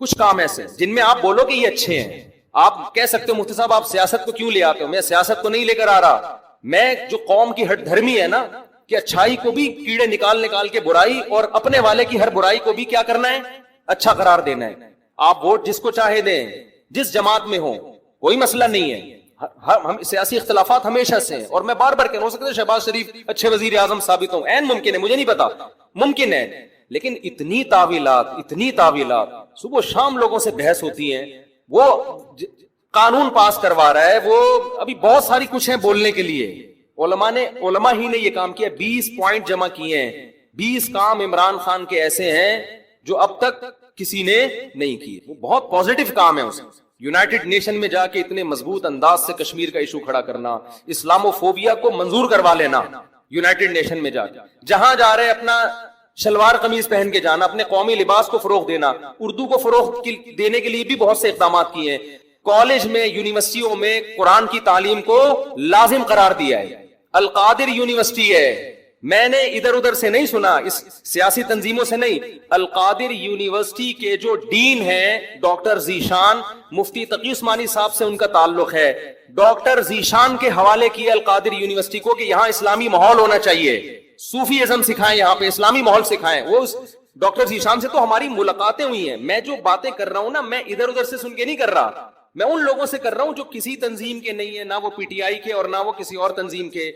کچھ کام ایسے جن میں آپ بولو کہ یہ اچھے ہیں. آپ کہہ سکتے ہو مفتی صاحب آپ سیاست کو کیوں لے آتے ہو؟ میں سیاست کو نہیں لے کر آ رہا. میں جو قوم کی ہٹ دھرمی ہے نا کہ اچھائی کو بھی کیڑے نکال کے برائی اور اپنے والے کی ہر برائی کو بھی کیا کرنا ہے؟ اچھا قرار دینا ہے. آپ ووٹ جس کو چاہے دیں, جس جماعت میں ہو, کوئی مسئلہ نہیں ہے. ہم سیاسی اختلافات ہمیشہ سے ہیں, اور میں بار بار کہہ, ہو سکتا ہے شہباز شریف اچھے وزیر اعظم ثابت ہوں, عین ممکن ہے, مجھے نہیں پتا, ممکن ہے. لیکن اتنی تعویلات صبح شام لوگوں سے بحث ہوتی ہیں. وہ قانون پاس کروا رہا ہے, وہ ابھی بہت ساری کچھ ہیں بولنے کے لیے. علماء ہی نے یہ کام کیا, 20 پوائنٹ جمع کیے ہیں. 20 کام عمران خان کے ایسے ہیں جو اب تک کسی نے نہیں کیے. وہ بہت پازیٹو کام ہے. اسے یونائٹڈ نیشن میں جا کے اتنے مضبوط انداز سے کشمیر کا ایشو کھڑا کرنا, اسلامو فوبیا کو منظور کروا لینا یونائٹڈ نیشن میں جا کے, جہاں جا رہے اپنا شلوار قمیض پہن کے جانا, اپنے قومی لباس کو فروغ دینا, اردو کو فروغ دینے کے لیے بھی بہت سے اقدامات کیے ہیں. کالج میں, یونیورسٹیوں میں قرآن کی تعلیم کو لازم قرار دیا ہے. القادر یونیورسٹی ہے, میں نے ادھر ادھر سے نہیں سنا, اس سیاسی تنظیموں سے نہیں. القادر یونیورسٹی کے جو ڈین ہیں ڈاکٹر ذیشان, مفتی تقی عثمانی صاحب سے ان کا تعلق ہے. ڈاکٹر ذیشان کے حوالے کیا القادر یونیورسٹی کو کہ یہاں اسلامی ماحول ہونا چاہیے, صوفی ازم سکھائیں, یہاں پہ اسلامی ماحول سکھائیں. وہ ڈاکٹر ذیشان سے تو ہماری ملاقاتیں ہوئی ہیں. میں جو باتیں کر رہا ہوں نا, میں ادھر ادھر سے سن کے نہیں کر رہا, میں ان لوگوں سے کر رہا ہوں جو کسی تنظیم کے نہیں ہے, نہ وہ پی ٹی آئی کے اور نہ وہ کسی اور تنظیم کے,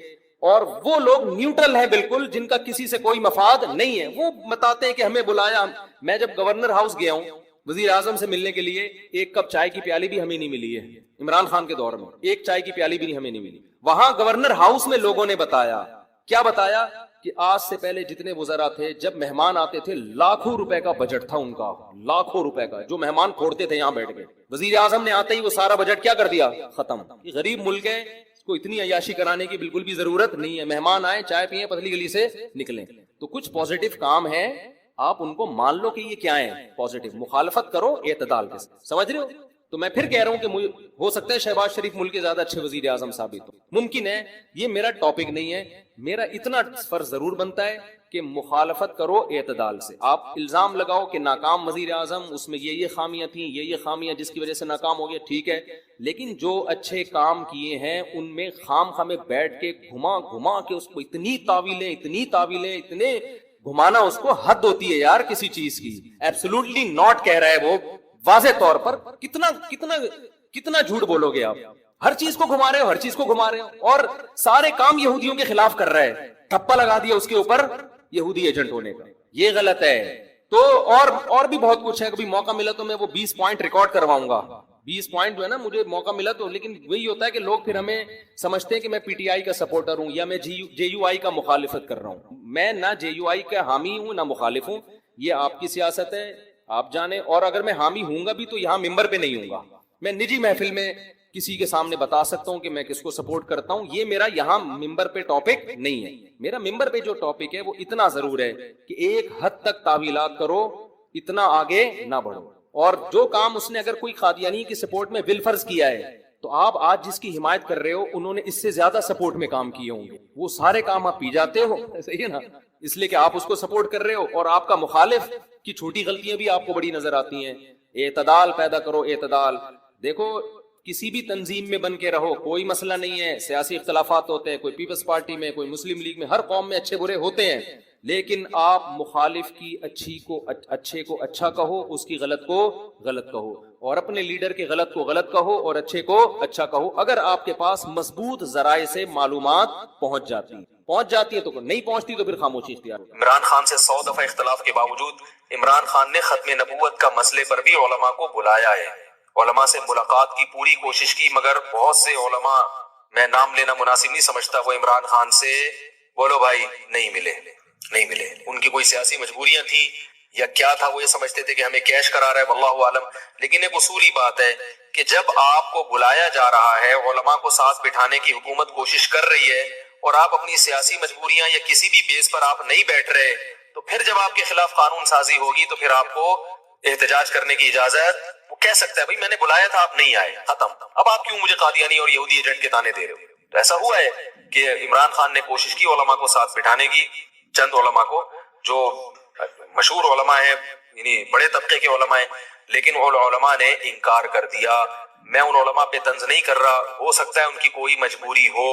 اور وہ لوگ نیوٹرل ہیں بالکل, جن کا کسی سے کوئی مفاد نہیں ہے. وہ بتاتے ہیں کہ ہمیں بلایا. میں جب گورنر ہاؤس گیا ہوں وزیر اعظم سے ملنے کے لیے, ایک کپ چائے کی پیالی بھی ہمیں نہیں ملی ہے. عمران خان کے دور میں ایک چائے کی پیالی بھی ہمیں نہیں ملی. وہاں گورنر ہاؤس میں لوگوں نے بتایا, کیا بتایا, کہ آج سے پہلے جتنے وزراء تھے جب مہمان آتے تھے لاکھوں روپے کا بجٹ تھا ان کا, لاکھوں روپے کا, جو مہمان پھوڑتے تھے یہاں بیٹھ کے. وزیر اعظم نے آتے ہی وہ سارا بجٹ کیا کر دیا, ختم. یہ غریب ملک ہے, اس کو اتنی عیاشی کرانے کی بالکل بھی ضرورت نہیں ہے. مہمان آئے, چائے پیئیں, پتلی گلی سے نکلیں. تو کچھ پازیٹو کام ہے, آپ ان کو مان لو کہ یہ کیا ہے پازیٹو. مخالفت کرو اعتدال کے ساتھ, سمجھ رہے ہو. تو میں پھر کہہ رہا ہوں کہ ہو سکتا ہے شہباز شریف ملک کے زیادہ اچھے وزیر اعظم ثابت ہو, ممکن ہے. یہ میرا ٹاپک نہیں ہے. میرا اتنا فرض ضرور بنتا ہے کہ مخالفت کرو اعتدال سے. آپ الزام لگاؤ کہ ناکام وزیر اعظم, اس میں یہ خامیاں تھیں, یہ خامیاں جس کی وجہ سے ناکام ہو گیا, ٹھیک ہے. لیکن جو اچھے کام کیے ہیں ان میں خام میں بیٹھ کے گھما کے اس کو اتنی تعویلیں اتنے گھمانا, اس کو حد ہوتی ہے یار کسی چیز کی. ایبسولوٹلی ناٹ کہہ رہا ہے وہ واضح طور پر. کتنا جھوٹ بولو گے آپ. ہر چیز کو گھما رہے ہو, اور سارے کام یہودیوں کے خلاف کر رہا ہے. ٹھپا لگا دیا اس کے اوپر یہودی ایجنٹ ہونے کا, یہ غلط ہے. تو اور بھی بہت کچھ ہے. کبھی موقع ملا تو میں وہ 20 پوائنٹ ریکارڈ کرواؤں گا. 20 پوائنٹ جو ہے نا, مجھے موقع ملا تو. لیکن وہی ہوتا ہے کہ لوگ پھر ہمیں سمجھتے ہیں کہ میں پی ٹی آئی کا سپورٹر ہوں یا میں جے یو آئی کا مخالفت کر رہا ہوں. میں نہ جے یو آئی کا حامی ہوں نہ مخالف ہوں. یہ آپ کی سیاست ہے, آپ جانیں. اور اگر میں حامی ہوں گا بھی تو یہاں ممبر پہ نہیں ہوں گا. میں نجی محفل میں کسی کے سامنے بتا سکتا ہوں کہ میں کس کو سپورٹ کرتا ہوں. یہ میرا یہاں ممبر پہ ٹاپک نہیں ہے. میرا ممبر پہ جو ٹاپک ہے وہ اتنا ضرور ہے کہ ایک حد تک تعویلات کرو, اتنا آگے نہ بڑھو. اور جو کام اس نے اگر کوئی قادیانی کی سپورٹ میں بالفرض کیا ہے, تو آپ آج جس کی حمایت کر رہے ہو انہوں نے اس سے زیادہ سپورٹ میں کام کیے ہوں گے. وہ سارے کام آپ پی جاتے ہو, صحیح ہے نا, اس لیے کہ آپ اس کو سپورٹ کر رہے ہو. اور آپ کا مخالف کی چھوٹی غلطیاں بھی آپ کو بڑی نظر آتی ہیں. اعتدال پیدا کرو, اعتدال. دیکھو کسی بھی تنظیم میں بن کے رہو, کوئی مسئلہ نہیں ہے. سیاسی اختلافات ہوتے ہیں, کوئی پیپلز پارٹی میں, کوئی مسلم لیگ میں, ہر قوم میں اچھے برے ہوتے ہیں. لیکن آپ مخالف کی اچھے کو اچھا کہو, اس کی غلط کو غلط کہو, اور اپنے لیڈر کے غلط کو غلط کہو اور اچھے کو اچھا کہو. اگر آپ کے پاس مضبوط ذرائع سے معلومات پہنچ جاتی ہے تو نہیں پہنچتی تو پھر خاموشی اختیار. عمران خان سے 100 دفعہ اختلاف کے باوجود عمران خان نے ختم نبوت کا مسئلے پر بھی علماء کو بلایا ہے. علماء سے ملاقات کی پوری کوشش کی, مگر بہت سے علماء, میں نام لینا مناسب نہیں سمجھتا, وہ عمران خان سے بولو بھائی نہیں ملے. ان کی کوئی سیاسی مجبوریاں تھی یا کیا تھا, وہ یہ سمجھتے تھے کہ ہمیں کیش کرا رہا ہے, واللہ عالم. لیکن ایک اصولی بات ہے کہ جب آپ کو بلایا جا رہا ہے, علماء کو ساتھ بٹھانے کی حکومت کوشش کر رہی ہے, اور آپ اپنی سیاسی مجبوریاں یا کسی بھی بیس پر آپ نہیں بیٹھ رہے, تو پھر جب آپ کے خلاف قانون سازی ہوگی تو پھر آپ کو احتجاج کرنے کی اجازت. وہ کہہ سکتا ہے بھائی میں نے بلایا تھا, آپ نہیں آئے, ختم. اب آپ کیوں مجھے قادیانی اور یہودی ایجنٹ کے تانے دے رہے ہو؟ تو ایسا ہوا ہے کہ عمران خان نے کوشش کی علماء کو ساتھ بٹھانے کی, چند علماء کو جو مشہور علماء ہیں, یعنی بڑے طبقے کے علماء ہیں, لیکن ان علماء نے انکار کر دیا. میں ان علماء پہ طنز نہیں کر رہا, ہو سکتا ہے ان کی کوئی مجبوری ہو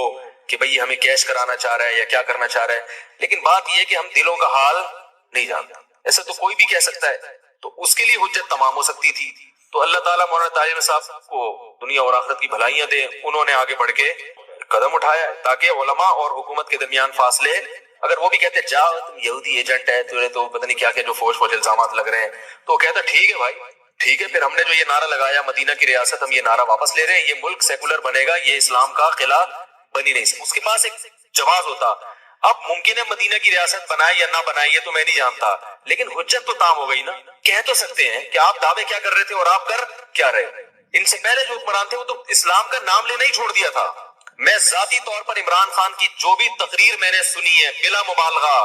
کہ بھئی ہمیں کیش کرانا چاہ رہا ہے یا کیا کرنا چاہ رہا ہے, لیکن بات یہ ہے کہ ہم دلوں کا حال نہیں جانتا. ایسے تو کوئی بھی کہہ سکتا ہے, تو اس کے لیے حجت تمام ہو سکتی تھی. تو اللہ تعالیٰ مولانا طاہر صاحب کو دنیا اور آخرت کی بھلائیاں دے, انہوں نے آگے بڑھ کے قدم اٹھایا ہے تاکہ علماء اور حکومت کے درمیان فاصلے, اگر وہ بھی کہتے جا تم یہودی ایجنٹ ہے, تجھے تو پتہ نہیں کیا کیا جو فوج الزامات لگ رہے ہیں, تو کہتا ٹھیک ہے بھائی ٹھیک ہے, پھر ہم نے جو یہ نعرہ لگایا مدینہ کی ریاست, ہم یہ نعرہ واپس لے رہے ہیں, یہ ملک سیکولر بنے گا, یہ اسلام کا قلعہ بنی نہیں سکتا. اس کے پاس ایک جواز ہوتا. اب ممکن ہے مدینہ کی ریاست بنائے یا نہ بنائے یہ تو میں نہیں جانتا, لیکن حجت تو تام ہو گئی نا. کہہ تو سکتے ہیں کہ آپ دعوے کیا کر رہے تھے اور آپ کر کیا رہے. ان سے پہلے جو حکمران تھے وہ تو اسلام کا نام لینا ہی چھوڑ دیا تھا. میں ذاتی طور پر عمران خان کی جو بھی تقریر میں نے سنی ہے بلا مبالغہ,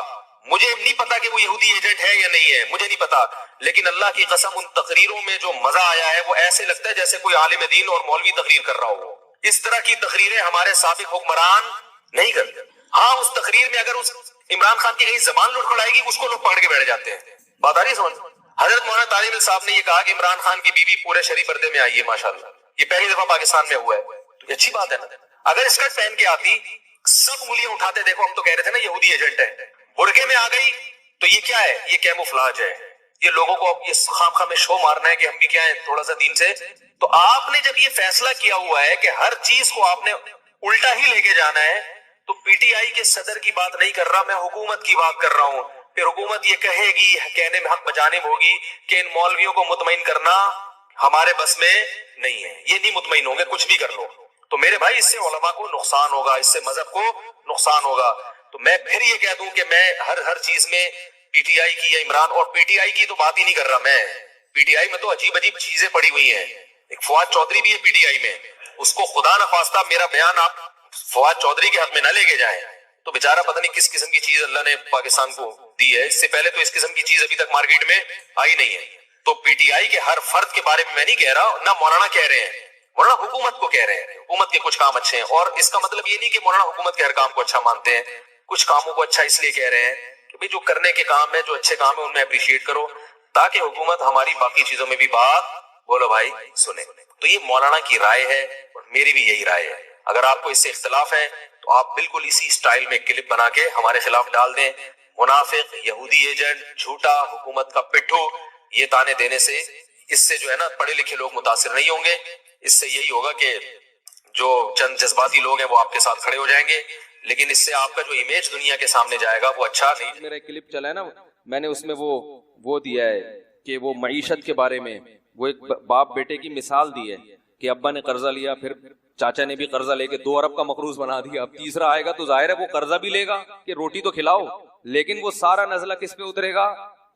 مجھے نہیں پتا کہ وہ یہودی ایجنٹ ہے یا نہیں ہے, مجھے نہیں پتا, لیکن اللہ کی قسم ان تقریروں میں جو مزہ آیا ہے وہ ایسے لگتا ہے جیسے کوئی عالم دین اور مولوی تقریر کر رہا ہو. اس طرح کی تقریریں ہمارے سابق حکمران نہیں کرتے. ہاں اس تقریر میں اگر اس عمران خان کی کہیں زبان لڑکھڑائے گی اس کو لوگ پکڑ کے بیٹھ جاتے ہیں. بات آ رہی ہے سمجھ. حضرت مولانا طالب صاحب نے یہ کہا کہ عمران خان کی بیوی پورے شرعی پردے میں آئی ہے, ماشاءاللہ یہ پہلی دفعہ پاکستان میں ہوا ہے, تو یہ اچھی بات ہے نا. اگر اسکرٹ پہن کے آتی سب انگلیاں اٹھاتے, دیکھو ہم تو کہہ رہے تھے نا یہودی ایجنٹ ہے. برقعے میں آ گئی تو یہ کیا ہے, یہ کیموفلاج ہے, یہ لوگوں کو اب یہ خام خواہ میں شو مارنا ہے کہ ہم بھی کیا ہیں تھوڑا سا دین سے. تو آپ نے جب یہ فیصلہ کیا ہوا ہے کہ ہر چیز کو آپ نے الٹا ہی لے کے جانا ہے, تو پی ٹی آئی کے صدر کی بات نہیں کر رہا, میں حکومت کی بات کر رہا ہوں. پھر حکومت یہ کہے گی, کہنے میں حق بجانب ہوگی کہ ان مولویوں کو مطمئن کرنا ہمارے بس میں نہیں ہے, یہ نہیں مطمئن ہوں گے کچھ بھی کر لو. تو میرے بھائی اس سے علماء کو نقصان ہوگا, اس سے مذہب کو نقصان ہوگا. تو میں پھر یہ کہہ دوں کہ میں ہر چیز میں پی ٹی آئی کی یا عمران, اور پی ٹی آئی کی تو بات ہی نہیں کر رہا میں. پی ٹی آئی میں تو عجیب عجیب چیزیں پڑی ہوئی ہیں. ایک فواد چودھری بھی ہے پی ٹی آئی میں, اس کو خدا نخواستہ میرا بیان آپ فواد چودھری کے حق میں نہ لے کے جائیں, تو بیچارہ پتہ نہیں کس قسم کی چیز اللہ نے پاکستان کو دی ہے. اس سے پہلے تو اس قسم کی چیز ابھی تک مارکیٹ میں آئی نہیں ہے. تو پی ٹی آئی کے ہر فرد کے بارے میں نہیں کہہ رہا, نہ مولانا کہہ رہے ہیں, مولانا حکومت کو کہہ رہے ہیں, حکومت کے کچھ کام اچھے ہیں. اور اس کا مطلب یہ نہیں کہ مولانا حکومت کے ہر کام کو اچھا مانتے ہیں, کچھ کاموں کو اچھا اس لیے کہہ رہے ہیں کہ بھئی جو کرنے کے کام ہے, جو اچھے کام ہے ان میں اپریشیٹ کرو, تاکہ حکومت ہماری باقی چیزوں میں بھی بات بولو بھائی سنے. تو یہ مولانا کی رائے ہے اور میری بھی یہی رائے ہے. اگر آپ کو اس سے اختلاف ہے تو آپ بالکل اسی سٹائل میں کلپ بنا کے ہمارے خلاف ڈال دیں. منافق, یہودی ایجنٹ, جھوٹا, حکومت کا پٹھو, یہ تانے دینے سے اس سے جو ہے نا پڑھے لکھے لوگ متاثر نہیں ہوں گے. اس سے یہی ہوگا کہ جو چند جذباتی لوگ ہیں وہ آپ کے ساتھ کھڑے ہو جائیں گے, لیکن اس سے آپ کا جو امیج دنیا کے سامنے جائے گا وہ اچھا نہیں. میرا کلپ چلا ہے نا, میں نے اس میں وہ دیا ہے کہ وہ معیشت کے بارے میں وہ ایک باپ بیٹے کی مثال دی ہے کہ ابا نے قرضہ لیا, پھر چاچا نے بھی قرضہ لے کے 2 ارب کا مقروض بنا دیا. اب تیسرا آئے گا تو ظاہر ہے وہ قرضہ بھی لے گا کہ روٹی تو کھلاؤ, لیکن وہ سارا نزلہ کس پہ اترے گا.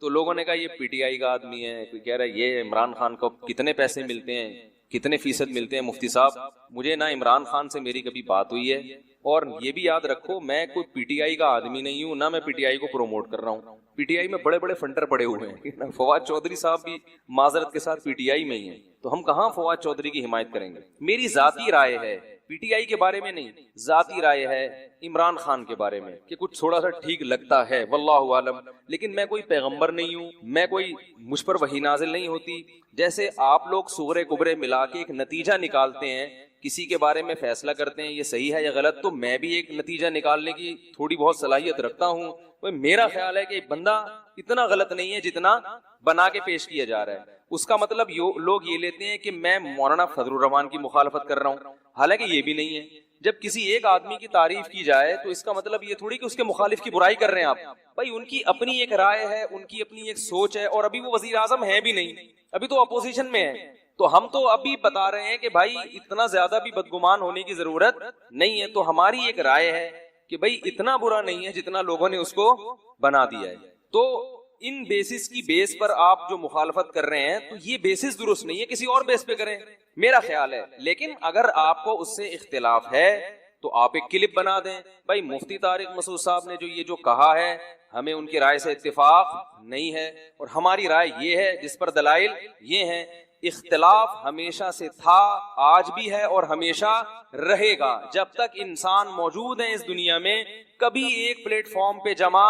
تو لوگوں نے کہا یہ پی ٹی آئی کا آدمی ہے, کوئی کہہ رہا ہے یہ عمران خان کو کتنے پیسے ملتے ہیں, کتنے فیصد ملتے ہیں. مفتی صاحب مجھے نہ عمران خان سے میری کبھی بات ہوئی ہے, اور یہ بھی یاد رکھو میں کوئی پی ٹی آئی کا آدمی نہیں ہوں, نہ میں پی ٹی آئی کو پروموٹ کر رہا ہوں. پی ٹی آئی میں بڑے بڑے فنڈر پڑے ہوئے ہیں, فواد چودھری صاحب بھی معذرت کے ساتھ پی ٹی آئی میں ہی ہیں, تو ہم کہاں فواد چودھری کی حمایت کریں گے. میری ذاتی رائے ہے, پی ٹی آئی کے بارے میں نہیں, ذاتی رائے ہے عمران خان کے بارے میں کہ کچھ تھوڑا سا ٹھیک لگتا ہے, واللہ عالم. لیکن میں کوئی پیغمبر نہیں ہوں, میں کوئی مجھ پر وحی نازل نہیں ہوتی. جیسے آپ لوگ صغرے کبرے ملا کے ایک نتیجہ نکالتے ہیں, کسی کے بارے میں فیصلہ کرتے ہیں یہ صحیح ہے یا غلط, تو میں بھی ایک نتیجہ نکالنے کی تھوڑی بہت صلاحیت رکھتا ہوں. میرا خیال ہے کہ بندہ اتنا غلط نہیں ہے جتنا بنا کے پیش کیا جا رہا ہے. اس کا مطلب لوگ یہ لیتے ہیں کہ میں مولانا فضل الرحمان کی مخالفت کر رہا ہوں, حالانکہ یہ بھی نہیں ہے. جب کسی ایک آدمی کی تعریف کی جائے تو اس کا مطلب یہ تھوڑی کہ اس کے مخالف کی برائی کر رہے ہیں آپ. بھائی ان کی اپنی ایک رائے ہے, ان کی اپنی ایک سوچ ہے, اور ابھی وہ وزیر اعظم ہے بھی نہیں, ابھی تو اپوزیشن میں ہے. تو ہم تو ابھی بتا رہے ہیں کہ بھائی اتنا زیادہ بھی بدگمان ہونے کی ضرورت نہیں ہے. تو ہماری ایک رائے ہے کہ بھائی اتنا برا نہیں ہے جتنا لوگوں نے اس کو بنا دیا ہے. تو ان بیسس کی بیس پر آپ جو مخالفت کر رہے ہیں تو یہ بیسس درست نہیں ہے, کسی اور بیس پہ کریں میرا خیال ہے. لیکن اگر آپ کو اس سے اختلاف ہے تو آپ ایک کلپ بنا دیں. بھائی مفتی طارق مسعود صاحب نے جو کہا ہے ہمیں ان کی رائے سے اتفاق نہیں ہے, اور ہماری رائے یہ ہے جس پر دلائل یہ ہیں. اختلاف ہمیشہ سے تھا, آج بھی ہے اور ہمیشہ رہے گا. جب تک انسان موجود ہیں اس دنیا میں کبھی ایک پلیٹ فارم پہ جمع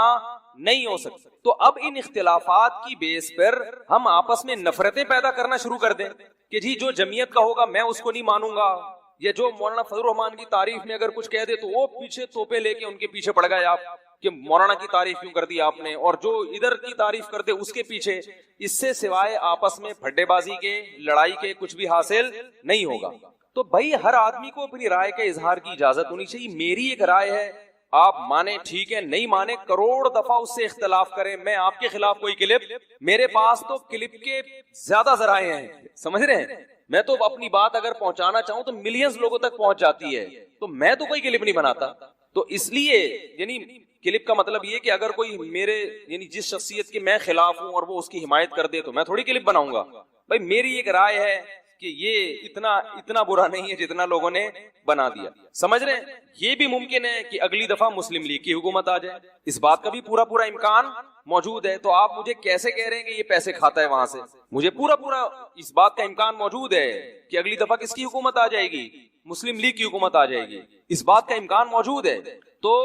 نہیں ہو سکتے. تو اب ان اختلافات کی بیس پر ہم آپس میں نفرتیں پیدا کرنا شروع کر دیں کہ جی جو جمعیت کا ہوگا میں اس کو نہیں مانوں گا, یا جو مولانا فضل الرحمان کی تعریف میں اگر کچھ کہہ دے تو وہ پیچھے توپے لے کے ان کے پیچھے پڑ گئے آپ کہ مولانا کی تعریف کیوں کر دی آپ نے, اور جو ادھر کی تعریف کر دے اس کے پیچھے. اس سے سوائے آپس میں پھڈے بازی کے, لڑائی کے کچھ بھی حاصل نہیں ہوگا. تو بھائی ہر آدمی کو اپنی رائے کے اظہار کی اجازت ہونی چاہیے. میری ایک رائے ہے, آپ مانے ٹھیک ہے, نہیں مانے کروڑ دفعہ اس سے اختلاف کریں, میں آپ کے خلاف کوئی کلپ, میرے پاس تو کلپ کے زیادہ ذرائع ہیں, سمجھ رہے ہیں, میں تو اپنی بات اگر پہنچانا چاہوں تو ملینز لوگوں تک پہنچ جاتی ہے, تو میں تو کوئی کلپ نہیں بناتا. تو اس لیے یعنی کلپ کا مطلب یہ کہ اگر کوئی میرے یعنی جس شخصیت کے میں خلاف ہوں اور وہ اس کی حمایت کر دے تو میں تھوڑی کلپ بناؤں گا. بھائی میری ایک رائے ہے کہ یہ اتنا برا نہیں ہے جتنا لوگوں نے بنا دیا, سمجھ رہے ہیں. یہ بھی ممکن ہے کہ اگلی دفعہ مسلم لیگ کی حکومت آ جائے, اس بات کا بھی پورا امکان موجود ہے. تو آپ مجھے کیسے کہہ رہے ہیں کہ یہ پیسے کھاتا ہے وہاں سے؟ مجھے پورا اس بات کا امکان موجود ہے کہ اگلی دفعہ کس کی حکومت آ جائے گی, مسلم لیگ کی حکومت آ جائے گی, اس بات کا امکان موجود ہے. تو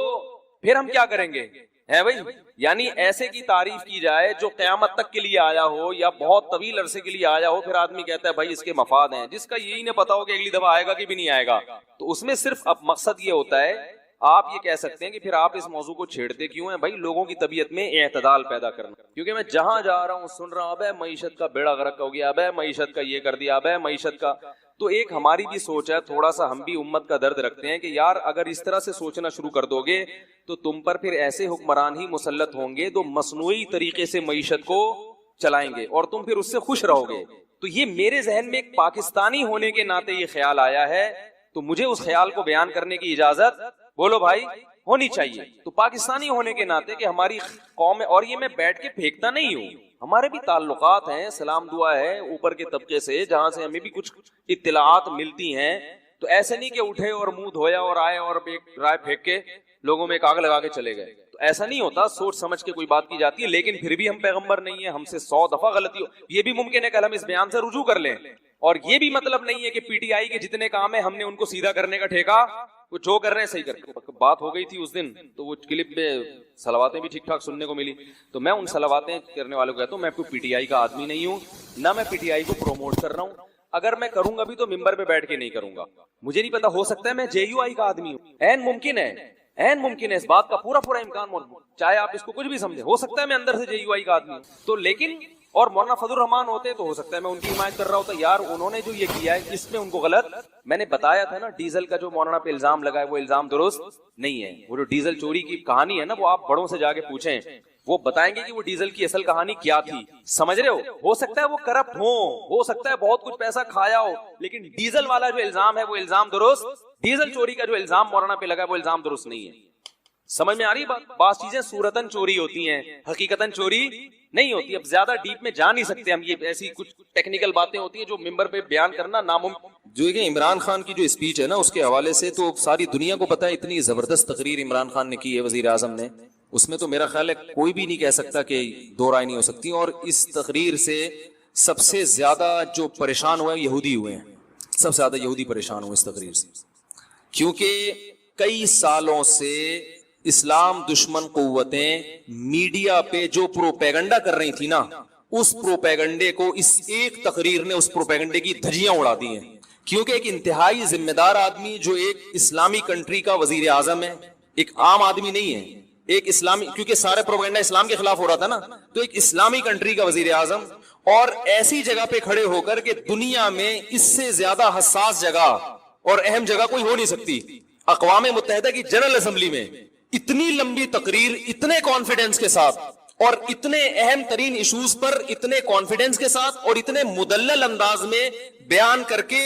پھر ہم کیا کریں گے, ہے بھائی, یعنی ایسے کی تعریف کی جائے جو قیامت تک کے لیے آیا ہو یا بہت طویل عرصے کے لیے آیا ہو, پھر آدمی کہتا ہے بھائی اس کے مفاد ہیں, جس کا یہی نہ پتا ہو کہ اگلی دفعہ آئے گا کہ بھی نہیں آئے گا. تو اس میں صرف اب مقصد یہ ہوتا ہے, آپ یہ کہہ سکتے ہیں کہ پھر آپ اس موضوع کو چھیڑتے کیوں ہیں؟ بھائی لوگوں کی طبیعت میں اعتدال پیدا کرنا. کیونکہ میں جہاں جا رہا ہوں سن رہا ہوں, اب معیشت کا بیڑا غرق ہو گیا, اب معیشت کا یہ کر دیا, اب معیشت کا. تو ایک ہماری بھی سوچ ہے, تھوڑا سا ہم بھی امت کا درد رکھتے ہیں کہ یار اگر اس طرح سے سوچنا شروع کر دو گے تو تم پر پھر ایسے حکمران ہی مسلط ہوں گے جو مصنوعی طریقے سے معیشت کو چلائیں گے اور تم پھر اس سے خوش رہو گے. تو یہ میرے ذہن میں ایک پاکستانی ہونے کے ناطے یہ خیال آیا ہے, تو مجھے اس خیال کو بیان کرنے کی اجازت بولو بھائی ہونی چاہیے. تو پاکستانی ہونے کے ناطے کہ ہماری قوم ہے, اور یہ میں بیٹھ کے پھینکتا نہیں ہوں, ہمارے بھی تعلقات ہیں, سلام دعا ہے اوپر کے طبقے سے جہاں سے ہمیں بھی کچھ اطلاعات ملتی ہیں. تو ایسے نہیں کہ اٹھے اور منہ دھویا اور آئے اور ایک رائے پھینک کے لوگوں میں ایک آگ لگا کے چلے گئے. تو ایسا نہیں ہوتا, سوچ سمجھ کے کوئی بات کی جاتی ہے. لیکن پھر بھی ہم پیغمبر نہیں ہیں, ہم سے 100 دفعہ غلطی ہو, یہ بھی ممکن ہے کہ ہم اس بیان سے رجوع کر لیں. اور یہ بھی مطلب نہیں ہے کہ پی ٹی آئی کے جتنے کام ہیں ہم نے ان کو سیدھا کرنے کا ٹھیکہ, وہ جو کر رہے ہیں صحیح کر. بات ہو گئی تھی اس دن, تو وہ کلپ میں صلواتیں بھی ٹھیک ٹھاک سننے کو ملی. تو میں ان صلواتیں کرنے والوں کو کہتا ہوں میں کوئی پی ٹی آئی کا آدمی نہیں ہوں, نہ میں پی ٹی آئی کو پروموٹ کر رہا ہوں. اگر میں کروں گا بھی تو ممبر پہ بیٹھ کے نہیں کروں گا, مجھے نہیں پتا, ہو سکتا ہے میں جے یو آئی کا آدمی ہوں, این ممکن ہے, اس بات کا پورا امکان موجود, چاہے آپ اس کو کچھ بھی سمجھے, ہو سکتا ہے میں اندر سے جے یو آئی کا آدمی ہوں. تو لیکن اور مولانا فضل الرحمان ہوتے تو ہو سکتا ہے میں ان کی حمایت کر رہا ہوتا. یار انہوں نے جو یہ کیا ہے اس میں ان کو غلط, میں نے بتایا تھا نا, ڈیزل کا جو مولانا پہ الزام لگا ہے وہ الزام درست نہیں ہے. وہ جو ڈیزل چوری کی کہانی ہے نا, وہ آپ بڑوں سے جا کے پوچھیں, وہ بتائیں گے کہ وہ ڈیزل کی اصل کہانی کیا تھی. سمجھ رہے ہو سکتا ہے وہ کرپٹ ہو سکتا ہے بہت کچھ پیسہ کھایا ہو, لیکن ڈیزل والا جو الزام ہے وہ الزام درست, ڈیزل چوری کا جو الزام مولانا پہ لگا ہے وہ الزام درست نہیں ہے. سمجھ میں آ رہی بات؟ بعض چیزیں صورتاً چوری ہوتی ہیں, حقیقتاً چوری نہیں ہوتی. اب زیادہ ڈیپ میں جا نہیں سکتے ہم, یہ ایسی کچھ ٹیکنیکل باتیں ہوتی ہیں جو ممبر پہ بیان کرنا ناممکن. جو کہ عمران خان کی جو اسپیچ ہے نا اس کے حوالے سے تو ساری دنیا کو پتا ہے, اتنی زبردست تقریر عمران خان نے کی ہے وزیر اعظم نے, اس میں تو میرا خیال ہے کوئی بھی نہیں کہہ سکتا کہ دو رائے نہیں ہو سکتی. اور اس تقریر سے سب سے زیادہ جو پریشان ہوئے یہودی ہوئے ہیں, سب سے زیادہ یہودی پریشان ہوئے اس تقریر سے, کیونکہ کئی سالوں سے اسلام دشمن قوتیں میڈیا پہ جو پروپیگنڈا کر رہی تھی نا, اس پروپیگنڈے کو اس ایک تقریر نے اس پروپیگنڈے کی دھجیاں اڑا دی ہیں. کیونکہ ایک انتہائی ذمہ دار آدمی جو ایک اسلامی کنٹری کا وزیر اعظم ہے, ایک عام آدمی نہیں ہے, ایک اسلامی, کیونکہ سارے پروپیگنڈا اسلام کے خلاف ہو رہا تھا نا, تو ایک اسلامی کنٹری کا وزیر اعظم, اور ایسی جگہ پہ کھڑے ہو کر کہ دنیا میں اس سے زیادہ حساس جگہ اور اہم جگہ کوئی ہو نہیں سکتی, اقوام متحدہ کی جنرل اسمبلی میں اتنی لمبی تقریر اتنے کانفیڈنس کے ساتھ اور اتنے اہم ترین ایشوز پر اتنے کانفیڈنس کے ساتھ اور اتنے مدلل انداز میں بیان کر کے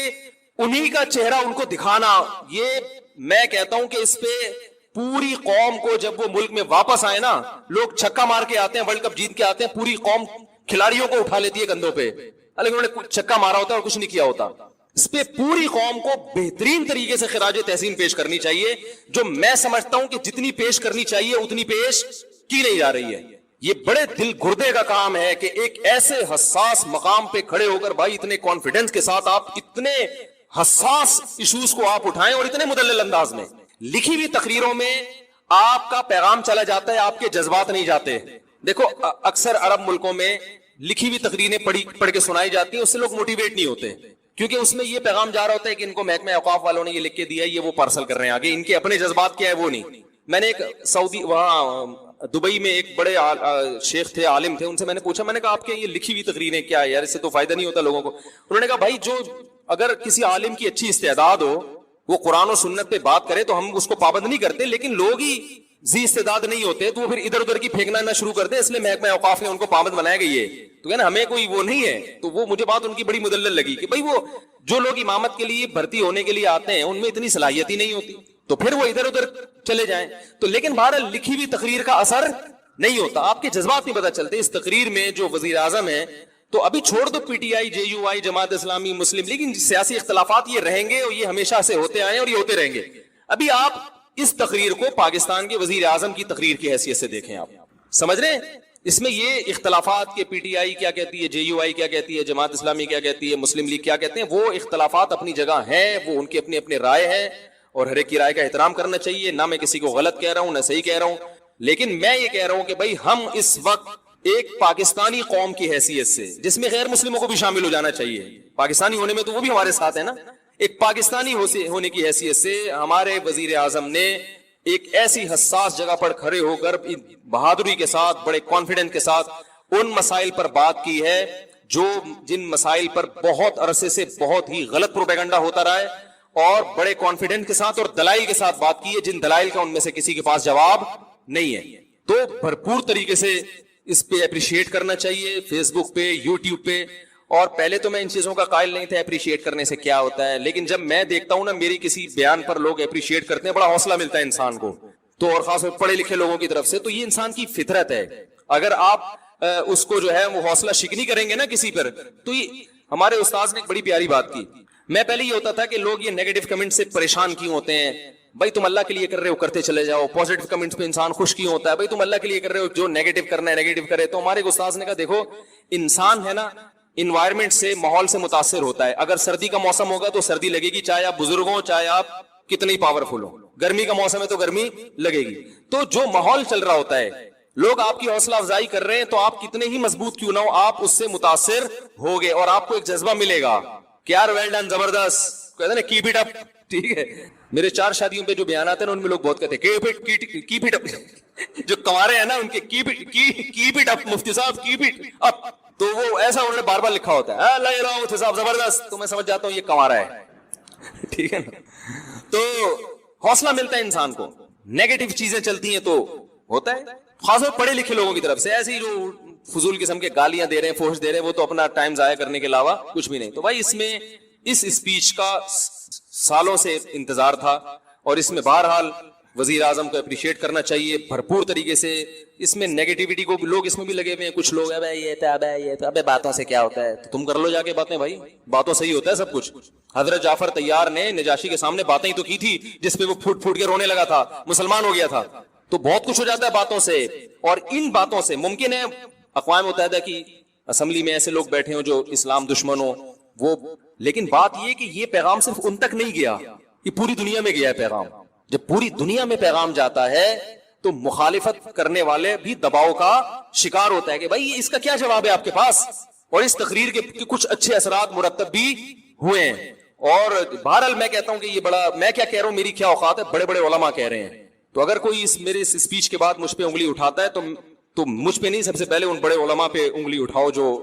انہی کا چہرہ ان کو دکھانا, یہ میں کہتا ہوں کہ اس پہ پوری قوم کو, جب وہ ملک میں واپس آئے نا, لوگ چھکا مار کے آتے ہیں, ورلڈ کپ جیت کے آتے ہیں, پوری قوم کھلاڑیوں کو اٹھا لیتی ہے کندھوں پہ, لیکن انہوں نے چھکا مارا ہوتا ہے اور کچھ نہیں کیا ہوتا. اس پہ پوری قوم کو بہترین طریقے سے خراج تحسین پیش کرنی چاہیے, جو میں سمجھتا ہوں کہ جتنی پیش کرنی چاہیے اتنی پیش کی نہیں جا رہی ہے. یہ بڑے دل گردے کا کام ہے کہ ایک ایسے حساس مقام پہ کھڑے ہو کر بھائی اتنے کانفیڈنس کے ساتھ آپ اتنے حساس ایشوز کو آپ اٹھائیں, اور اتنے مدلل انداز میں. لکھی ہوئی تقریروں میں آپ کا پیغام چلا جاتا ہے, آپ کے جذبات نہیں جاتے. دیکھو اکثر عرب ملکوں میں لکھی ہوئی تقریریں پڑھ کے سنائی جاتی ہیں, اس سے لوگ موٹیویٹ نہیں ہوتے, کیونکہ اس میں یہ پیغام جا رہا ہوتا ہے کہ ان کو محکمہ اوقاف والوں نے یہ لکھ کے دیا ہے, یہ وہ پارسل کر رہے ہیں آگے, ان کے اپنے جذبات کیا ہے وہ نہیں. میں نے ایک سعودی وہاں دبئی میں ایک بڑے شیخ تھے, عالم تھے, ان سے میں نے پوچھا, میں نے کہا آپ کے یہ لکھی ہوئی تقریریں کیا ہے یار, اس سے تو فائدہ نہیں ہوتا لوگوں کو. انہوں نے کہا بھائی جو اگر کسی عالم کی اچھی استعداد ہو, وہ قرآن و سنت پہ بات کرے تو ہم اس کو پابند نہیں کرتے, لیکن لوگ ہی ذی استعداد نہیں ہوتے تو وہ پھر ادھر ادھر کی پھینکنا نہ شروع کرتے, اس لیے محکمہ اوقاف نے ان کو پابند بنایا گئی ہے. تو کہنا ہمیں کوئی وہ نہیں ہے. تو وہ مجھے بات ان کی بڑی مدلل لگی کہ بھائی وہ جو لوگ امامت کے لیے بھرتی ہونے کے لیے آتے ہیں ان میں اتنی صلاحیت ہی نہیں ہوتی, تو پھر وہ ادھر ادھر چلے جائیں. تو لیکن بہرحال لکھی ہوئی تقریر کا اثر نہیں ہوتا, آپ کے جذبات نہیں پتہ چلتے. اس تقریر میں جو وزیر اعظم ہے, تو ابھی چھوڑ دو P T I, J you I, Jamaat Islami, Muslim league, سیاسی اختلافات یہ رہیں گے اور یہ ہمیشہ سے ہوتے آئے اور یہ ہوتے رہیں گے. ابھی آپ اس تقریر کو پاکستان کے وزیر اعظم کی تقریر کی حیثیت سے دیکھیں, آپ سمجھ رہے ہیں اس میں یہ اختلافات کے پی ٹی آئی کیا کہتی ہے, جے یو آئی کیا کہتی ہے, جماعت اسلامی کیا کہتی ہے, مسلم لیگ کیا کہتے ہیں, وہ اختلافات اپنی جگہ ہیں, وہ ان کی اپنی اپنی رائے ہیں اور ہر ایک کی رائے کا احترام کرنا چاہیے. نہ میں کسی کو غلط کہہ رہا ہوں نہ صحیح کہہ رہا ہوں, لیکن میں یہ کہہ رہا ہوں کہ بھائی ہم اس وقت ایک پاکستانی قوم کی حیثیت سے, جس میں غیر مسلموں کو بھی شامل ہو جانا چاہیے, پاکستانی ہونے میں تو وہ بھی ہمارے ساتھ ہے نا, ایک پاکستانی ہونے کی حیثیت سے ہمارے وزیر اعظم نے ایک ایسی حساس جگہ پر کھڑے ہو کر بہادری کے ساتھ, بڑے کانفیڈنس کے ساتھ ان مسائل پر بات کی ہے جن مسائل پر بہت عرصے سے بہت ہی غلط پروپیگنڈا ہوتا رہا ہے, اور بڑے کانفیڈنس کے ساتھ اور دلائل کے ساتھ بات کی ہے جن دلائل کا ان میں سے کسی کے پاس جواب نہیں ہے. تو بھرپور طریقے سے اس پہ اپریشیٹ کرنا چاہیے, فیس بک پہ, یوٹیوب پہ. اور پہلے تو میں ان چیزوں کا قائل نہیں تھا اپریشیٹ کرنے سے کیا ہوتا ہے, لیکن جب میں دیکھتا ہوں نا میری کسی بیان پر لوگ اپریشیٹ کرتے ہیں, بڑا حوصلہ ملتا ہے انسان کو, تو اور خاص طور پڑھے لکھے لوگوں کی طرف سے. تو یہ انسان کی فطرت ہے, اگر آپ اس کو جو ہے وہ حوصلہ شکنی کریں گے نا کسی پر. تو ہمارے استاذ نے ایک بڑی پیاری بات کی. میں پہلے یہ ہوتا تھا کہ لوگ یہ نیگیٹو کمنٹ سے پریشان کیوں ہوتے ہیں, بھائی تم اللہ کے لیے کر رہے ہو کرتے چلے جاؤ. پازیٹو کمنٹس پہ انسان خوش کیوں ہوتا ہے, بھائی تم اللہ کے لیے کر رہے ہو, جو نیگیٹو کرنا ہے نیگیٹو کرے. تو ہمارے استاذ نے کہا دیکھو انسان ہے نا انوائرمنٹ سے, ماحول سے متاثر ہوتا ہے. اگر سردی کا موسم ہوگا تو سردی لگے گی, چاہے آپ بزرگ ہوں چاہے آپ کتنے پاورفل ہو. گرمی کا موسم ہے تو گرمی لگے گی. تو جو ماحول چل رہا ہوتا ہے, لوگ آپ کی حوصلہ افزائی کر رہے ہیں, تو آپ کتنے ہی مضبوط کیوں نہ ہو, آپ اس سے متاثر ہوگے اور آپ کو ایک جذبہ ملے گا کہ یار ویل ڈن, زبردست, کہتے ہیں نا کیپ اٹ اپ. ٹھیک ہے, میرے 4 شادیوں پہ جو بیانات ہیں نا ان میں لوگ بہت کہتے ہیں کیپ اٹ اپ. جو کنوارے ہیں نا ان کے کیپ اٹ اپ, مفتی صاحب کیپ اٹ اپ. تو وہ ایسا انہوں نے بار بار لکھا ہوتا ہے, اللہ اللہ مفتی صاحب زبردست. تو میں سمجھ جاتا ہوں یہ کنوارا ہے. ٹھیک ہے نا, تو حوصلہ ملتا ہے انسان کو. نیگیٹو چیزیں چلتی ہیں تو ہوتا ہے, خاص طور پڑھے لکھے لوگوں کی طرف سے. ایسی جو فضول قسم کے گالیاں دے رہے ہیں, فوش دے رہے ہیں, وہ تو اپنا ٹائم ضائع کرنے کے علاوہ کچھ بھی نہیں. تو بھائی اس میں اس اسپیچ کا سالوں سے انتظار تھا, اور اس میں بہرحال وزیر اعظم کو اپریشیٹ کرنا چاہیے بھرپور طریقے سے. اس میں نیگیٹیوٹی کو لوگ اس میں بھی لگے ہوئے ہیں, کچھ لوگ ابے باتوں سے کیا ہوتا ہے, تو تم کر لو جا کے باتیں, بھائی باتوں سے ہی ہوتا ہے سب کچھ. حضرت جعفر طیار نے نجاشی کے سامنے باتیں ہی تو کی تھی جس پہ وہ پھوٹ پھوٹ کے رونے لگا تھا, مسلمان ہو گیا تھا. تو بہت کچھ ہو جاتا ہے باتوں سے, اور ان باتوں سے ممکن ہے اقوام متحدہ کی اسمبلی میں ایسے لوگ بیٹھے ہوں جو اسلام دشمن ہو, وہ, لیکن بات یہ کہ یہ پیغام صرف ان تک نہیں گیا, یہ پوری دنیا میں گیا ہے پیغام. جب پوری دنیا میں پیغام جاتا ہے تو مخالفت کرنے والے بھی دباؤ کا شکار ہوتا ہے کہ بھائی اس کا کیا جواب ہے آپ کے پاس. اور اس تقریر کے کچھ اچھے اثرات مرتب بھی ہوئے ہیں. اور بہرحال میں کہتا ہوں کہ یہ بڑا, میں کیا کہہ رہا ہوں, میری کیا اوقات ہے, بڑے بڑے علماء کہہ رہے ہیں. تو اگر کوئی میرے اس اسپیچ کے بعد مجھ پہ انگلی اٹھاتا ہے تو مجھ پہ نہیں, سب سے پہلے ان بڑے علماء پہ انگلی اٹھاؤ جو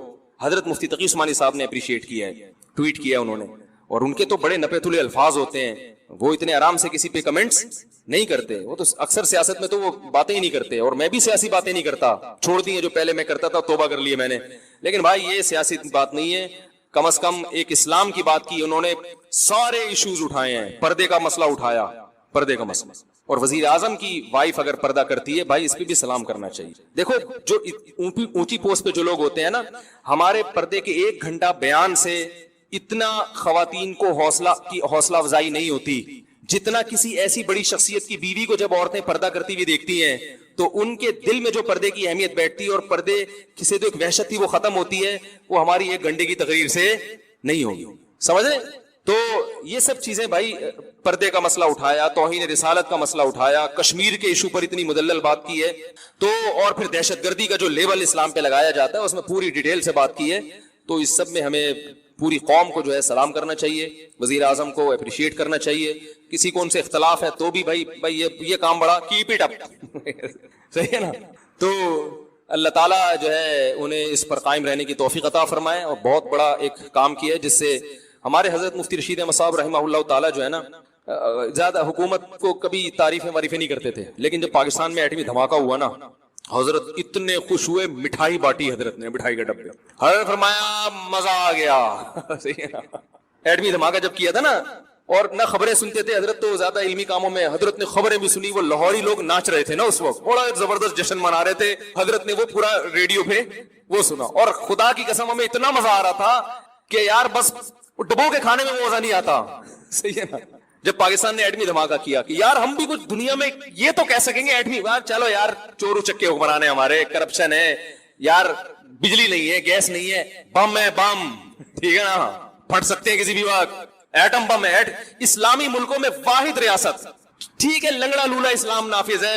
حضرت مفتی تقی عثمانی صاحب نے اپریشیٹ کیا ہے, ٹویٹ کیا انہوں نے. اور ان کے تو بڑے نپے تلے الفاظ ہوتے ہیں, وہ اتنے آرام سے کسی پہ کمنٹس نہیں کرتے. وہ تو اکثر سیاست میں تو وہ باتیں ہی نہیں کرتے, اور میں بھی سیاسی باتیں نہیں کرتا, چھوڑ دی ہیں جو پہلے میں کرتا تھا, توبہ کر لی میں نے. لیکن بھائی یہ سیاسی بات نہیں ہے, کم از کم ایک اسلام کی بات کی انہوں نے. سارے ایشوز اٹھائے ہیں, پردے کا مسئلہ اٹھایا, پردے کا مسئلہ. اور وزیر اعظم کی وائف اگر پردہ کرتی ہے, بھائی اس پہ بھی سلام کرنا چاہیے. دیکھو جو اونچی پوسٹ پہ جو لوگ ہوتے ہیں نا, ہمارے پردے کے 1 گھنٹہ بیان سے اتنا خواتین کو حوصلہ افزائی نہیں ہوتی جتنا کسی ایسی بڑی شخصیت کی بیوی کو جب عورتیں پردہ کرتی ہوئی دیکھتی ہیں تو ان کے دل میں جو پردے کی اہمیت بیٹھتی ہے اور پردے سے جو ایک وحشت تھی وہ ختم ہوتی ہے, وہ ہماری 1 گھنٹے کی تقریر سے نہیں ہوگی. سمجھ رہے؟ تو یہ سب چیزیں بھائی، پردے کا مسئلہ اٹھایا، توہین رسالت کا مسئلہ اٹھایا، کشمیر کے ایشو پر اتنی مدلل بات کی ہے، تو اور پھر دہشت گردی کا جو لیبل اسلام پہ لگایا جاتا ہے اس میں پوری ڈیٹیل سے بات کی ہے. تو اس سب میں ہمیں پوری قوم کو جو ہے سلام کرنا چاہیے، وزیر اعظم کو اپریشیٹ کرنا چاہیے. کسی کو ان سے اختلاف ہے تو بھی بھائی یہ کام بڑا کیپ اٹ اپ صحیح ہے نا. تو اللہ تعالیٰ جو ہے انہیں اس پر قائم رہنے کی توفیق عطا فرمائے، اور بہت بڑا ایک کام کیا ہے جس سے ہمارے حضرت مفتی رشید احمد صاحب رحمہ اللہ تعالیٰ جو ہے نا زیادہ حکومت کو کبھی تعریفیں نہیں کرتے تھے، لیکن جب پاکستان میں ایٹمی دھماکہ ہوا نا حضرت اتنے خوش ہوئے، مٹھائی بانٹی حضرت نے، مٹھائی کے ڈبے. حضرت فرمایا مزہ آ گیا صحیح ہے نا. ایٹمی دھماکہ جب کیا تھا نا، اور نہ خبریں سنتے تھے حضرت، تو زیادہ علمی کاموں میں حضرت نے خبریں بھی سنی. وہ لاہوری لوگ ناچ رہے تھے نا اس وقت، بڑا زبردست جشن منا رہے تھے، حضرت نے وہ پورا ریڈیو پہ وہ سنا. اور خدا کی قسم ہمیں اتنا مزہ آ رہا تھا کہ یار بس ڈبو کے کھانے میں وہ مزہ نہیں آتا صحیح ہے نا. جب پاکستان نے ایٹمی دھماکہ کیا کہ یار ہم بھی کچھ دنیا میں یہ تو کہہ سکیں گے ایٹمی بات، چلو یار چور چکے حکمران ہیں ہمارے، کرپشن ہے یار، بجلی نہیں ہے، گیس نہیں ہے، بم ہے، بم ٹھیک ہے نا، پھٹ سکتے ہیں کسی بھی وقت، ایٹم بم ہے. اسلامی ملکوں میں واحد ریاست، ٹھیک ہے لنگڑا لولا اسلام نافذ ہے،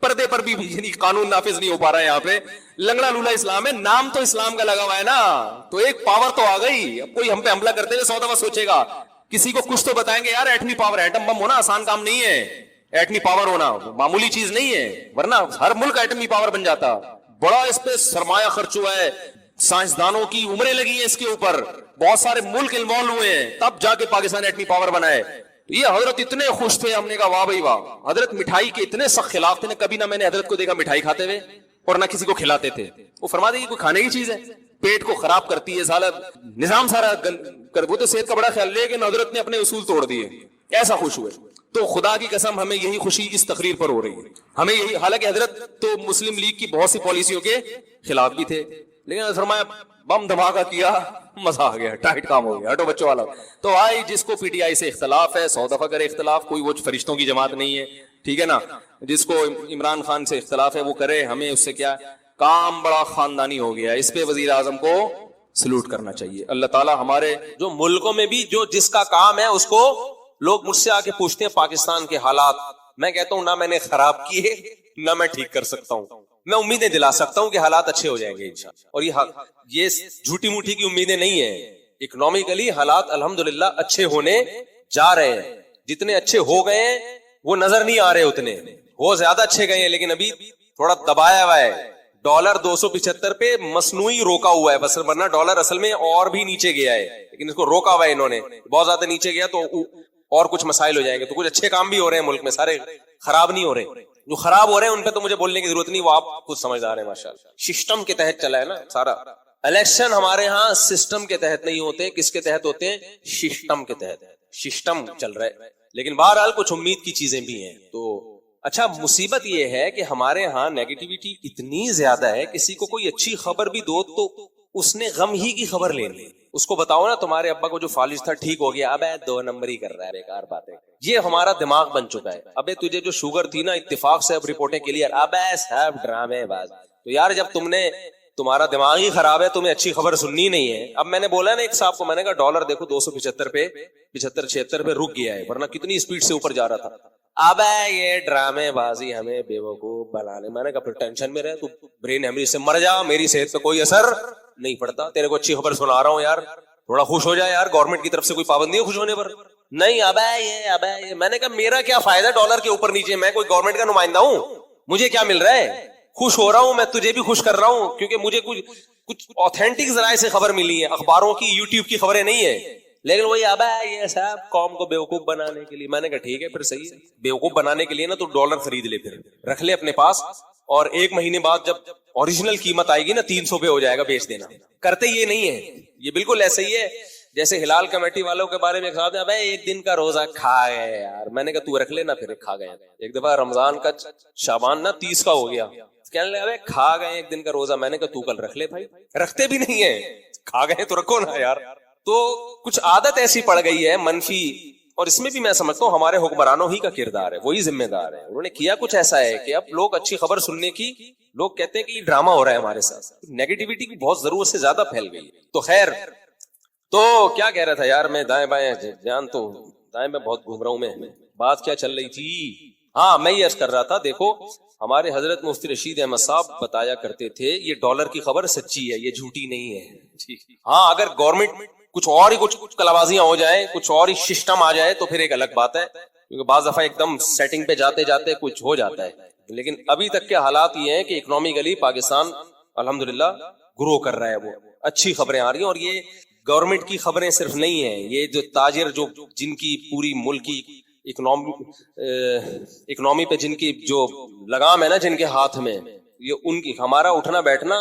پردے پر بھی یعنی قانون نافذ نہیں ہو پا رہا ہے یہاں پہ، لنگڑا لولا اسلام ہے، نام تو اسلام کا لگا ہوا ہے نا. تو ایک پاور تو آ گئی. اب کوئی ہم پہ حملہ کرتے ہوئے 100 دفعہ سوچے گا، کسی کو کچھ تو بتائیں گے یار ایٹمی پاور، ایٹم بم ہونا آسان کام نہیں ہے، ایٹمی پاور ہونا معمولی چیز نہیں ہے، ورنہ ہر ملک ایٹمی پاور بن جاتا. بڑا اس پہ سرمایہ خرچ ہوا ہے، سائنسدانوں کی عمریں لگی ہیں اس کے اوپر، بہت سارے ملک انوالو ہوئے ہیں، تب جا کے پاکستان ایٹمی پاور بنائے. یہ حضرت اتنے خوش تھے، ہم نے کہا واہ بھائی واہ. حضرت مٹھائی کے اتنے سخت خلاف تھے، کبھی نہ میں نے حضرت کو دیکھا مٹھائی کھاتے ہوئے اور نہ کسی کو کھلاتے تھے. وہ فرماتے ہیں کوئی کھانے کی چیز ہے، پیٹ کو خراب کرتی ہے، سارا نظام سارا وہ تو صحت کا بڑا خیال، لیکن حضرت نے اپنے اصول توڑ دیے، ایسا خوش ہوئے. تو خدا کی قسم ہمیں یہی خوشی اس تقریر پر ہو رہی ہے، ہمیں یہی. حالانکہ حضرت تو مسلم لیگ کی بہت سی پالیسیوں کے خلاف بھی تھے، لیکن فرمایا بم دھماکہ کیا، مزہ آ گیا، ٹائٹ کام ہو گیا، ہٹو بچوں والا. تو بھائی جس کو پی ٹی آئی سے اختلاف ہے 100 دفعہ کرے اختلاف، کوئی وہ فرشتوں کی جماعت نہیں ہے ٹھیک ہے نا. جس کو عمران خان سے اختلاف ہے وہ کرے، ہمیں اس سے کیا، کام بڑا خاندانی ہو گیا. اس پہ وزیر اعظم کو سلوٹ کرنا چاہیے. اللہ تعالیٰ ہمارے جو ملکوں میں بھی جو جس کا کام ہے اس کو لوگ مجھ سے آ کے پوچھتے ہیں پاکستان کے حالات، میں کہتا ہوں نہ میں نے خراب کیے نہ میں ٹھیک کر سکتا ہوں، میں امیدیں دلا سکتا ہوں کہ حالات اچھے ہو جائیں گے انشاءاللہ. اور یہ جھوٹی موٹی کی امیدیں نہیں ہیں. اکنامکلی حالات الحمدللہ اچھے ہونے جا رہے ہیں، جتنے اچھے ہو گئے ہیں وہ نظر نہیں آ رہے، اتنے وہ زیادہ اچھے گئے ہیں، لیکن ابھی تھوڑا دبایا ہوا ہے. ڈالر 275 پہ مصنوعی روکا ہوا ہے بس، ورنہ ڈالر اصل میں اور بھی نیچے گیا ہے، لیکن اس کو روکا ہوا ہے انہوں نے. بہت زیادہ نیچے گیا تو اور کچھ مسائل ہو جائیں گے. تو کچھ اچھے کام بھی ہو رہے ہیں ملک میں، سارے خراب نہیں ہو رہے. جو خراب ہو رہے ہیں ان پہ تو مجھے بولنے کی ضرورت نہیں، وہ آپ خود سمجھدار ہیں ماشاءاللہ. سسٹم کے تحت چلا ہے نا سارا. الیکشن ہمارے ہاں سسٹم کے تحت نہیں ہوتے، کس کے تحت ہوتے ہیں؟ سسٹم کے تحت. سسٹم چل رہا ہے، لیکن بہرحال کچھ امید کی چیزیں بھی ہیں. تو اچھا مصیبت یہ ہے کہ ہمارے ہاں نیگیٹیوٹی اتنی زیادہ ہے، کسی کو کوئی اچھی خبر بھی دو تو اس نے غم ہی کی خبر لینی. اس کو بتاؤ نا تمہارے ابا کو جو فالج تھا ٹھیک ہو گیا، اب 2 نمبر ہی کر رہا ہے، بیکار باتیں. یہ ہمارا دماغ بن چکا ہے. ابے تجھے جو شوگر تھی نا اتفاق سے اب رپورٹیں کلیئر، اب سب ڈرامے باز. تو یار جب تمہارا دماغ ہی خراب ہے، تمہیں اچھی خبر سننی نہیں ہے. اب میں نے بولا نا ایک صاحب کو، میں نے کہا ڈالر دیکھو 275 پہ 75-76 پہ رک گیا ہے، ورنہ کتنی اسپیڈ سے اوپر جا رہا تھا. اب یہ ڈرامے بازی ہمیں بیوقوف بنانے. میں نے کہا پھر ٹینشن میں رہے، تو برین ہیمریج سے مر جا، میری صحت پہ کوئی اثر نہیں پڑتا. تیرے کو اچھی خبر سنا رہا ہوں یار، تھوڑا خوش ہو جائے یار. گورنمنٹ کی طرف سے کوئی پابندی ہے خوش ہونے پر؟ نہیں. اب یہ میں نے کہا میرا کیا فائدہ ڈالر کے اوپر نیچے، میں کوئی گورنمنٹ کا نمائندہ ہوں؟ مجھے کیا مل رہا ہے؟ خوش ہو رہا ہوں میں، تجھے بھی خوش کر رہا ہوں، کیونکہ مجھے کچھ آتھینٹک ذرائع سے خبر ملی ہے، اخباروں کی یوٹیوب کی خبریں نہیں ہے. لیکن وہی اب یہ سب قوم کو بیوقوف بنانے کے لیے. میں نے کہا ٹھیک ہے پھر صحیح ہے، بیوقوف بنانے کے لیے نا تو ڈالر خرید لے، پھر رکھ لے اپنے پاس، اور 1 مہینے بعد جب اوریجنل قیمت آئے گی نا 300 پہ ہو جائے گا، بیچ دینا. کرتے یہ نہیں ہے. یہ بالکل ایسے ہی ہے جیسے ہلال کمیٹی والوں کے بارے میں کہا اب 1 دن کا روزہ کھا گئے یار. میں نے کہا تو رکھ لینا، پھر کھا گئے. ایک دفعہ رمضان کا شعبان نا 30 کا ہو گیا، کہنے لگا کھا گئے 1 دن کا روزہ. میں نے کہا تو کل رکھ لے بھائی. رکھتے بھی نہیں ہے، کھا گئے تو رکھو نا یار. تو کچھ عادت ایسی پڑ گئی ہے منفی، اور اس میں بھی میں سمجھتا ہوں ہمارے حکمرانوں ہی کا کردار ہے، وہی ذمہ دار ہے. انہوں نے کیا کچھ ایسا ہے کہ اب لوگ اچھی خبر سننے کی، لوگ کہتے ہیں کہ یہ ڈرامہ ہو رہا ہے ہمارے ساتھ. نیگیٹیوٹی کی بہت ضرورت سے زیادہ پھیل گئی. تو خیر تو کیا کہہ رہا تھا یار میں، دائیں بائیں جان تو دائیں میں بہت گھوم رہا ہوں میں، بات کیا چل رہی تھی؟ ہاں میں یہ عرض کر رہا تھا، دیکھو ہمارے حضرت مفتی رشید احمد صاحب بتایا کرتے تھے یہ ڈالر کی خبر سچی ہے، یہ جھوٹی نہیں ہے۔ ہاں اگر گورنمنٹ کچھ اور ہی کچھ کلابازیاں ہو جائیں، کچھ اور ہی سسٹم آ جائے تو پھر ایک الگ بات ہے، کیونکہ بعض دفعہ ایک دم سیٹنگ پہ جاتے جاتے کچھ ہو جاتا ہے، لیکن ابھی تک کے حالات یہ ہیں کہ اکنامکلی پاکستان الحمدللہ گرو کر رہا ہے، وہ اچھی خبریں آ رہی ہیں۔ اور یہ گورنمنٹ کی خبریں صرف نہیں ہیں، یہ جو تاجر جو جن کی پوری ملک کی اکنامی پہ جن کی جو لگام ہے نا، جن کے ہاتھ میں، یہ ان کی، ہمارا اٹھنا بیٹھنا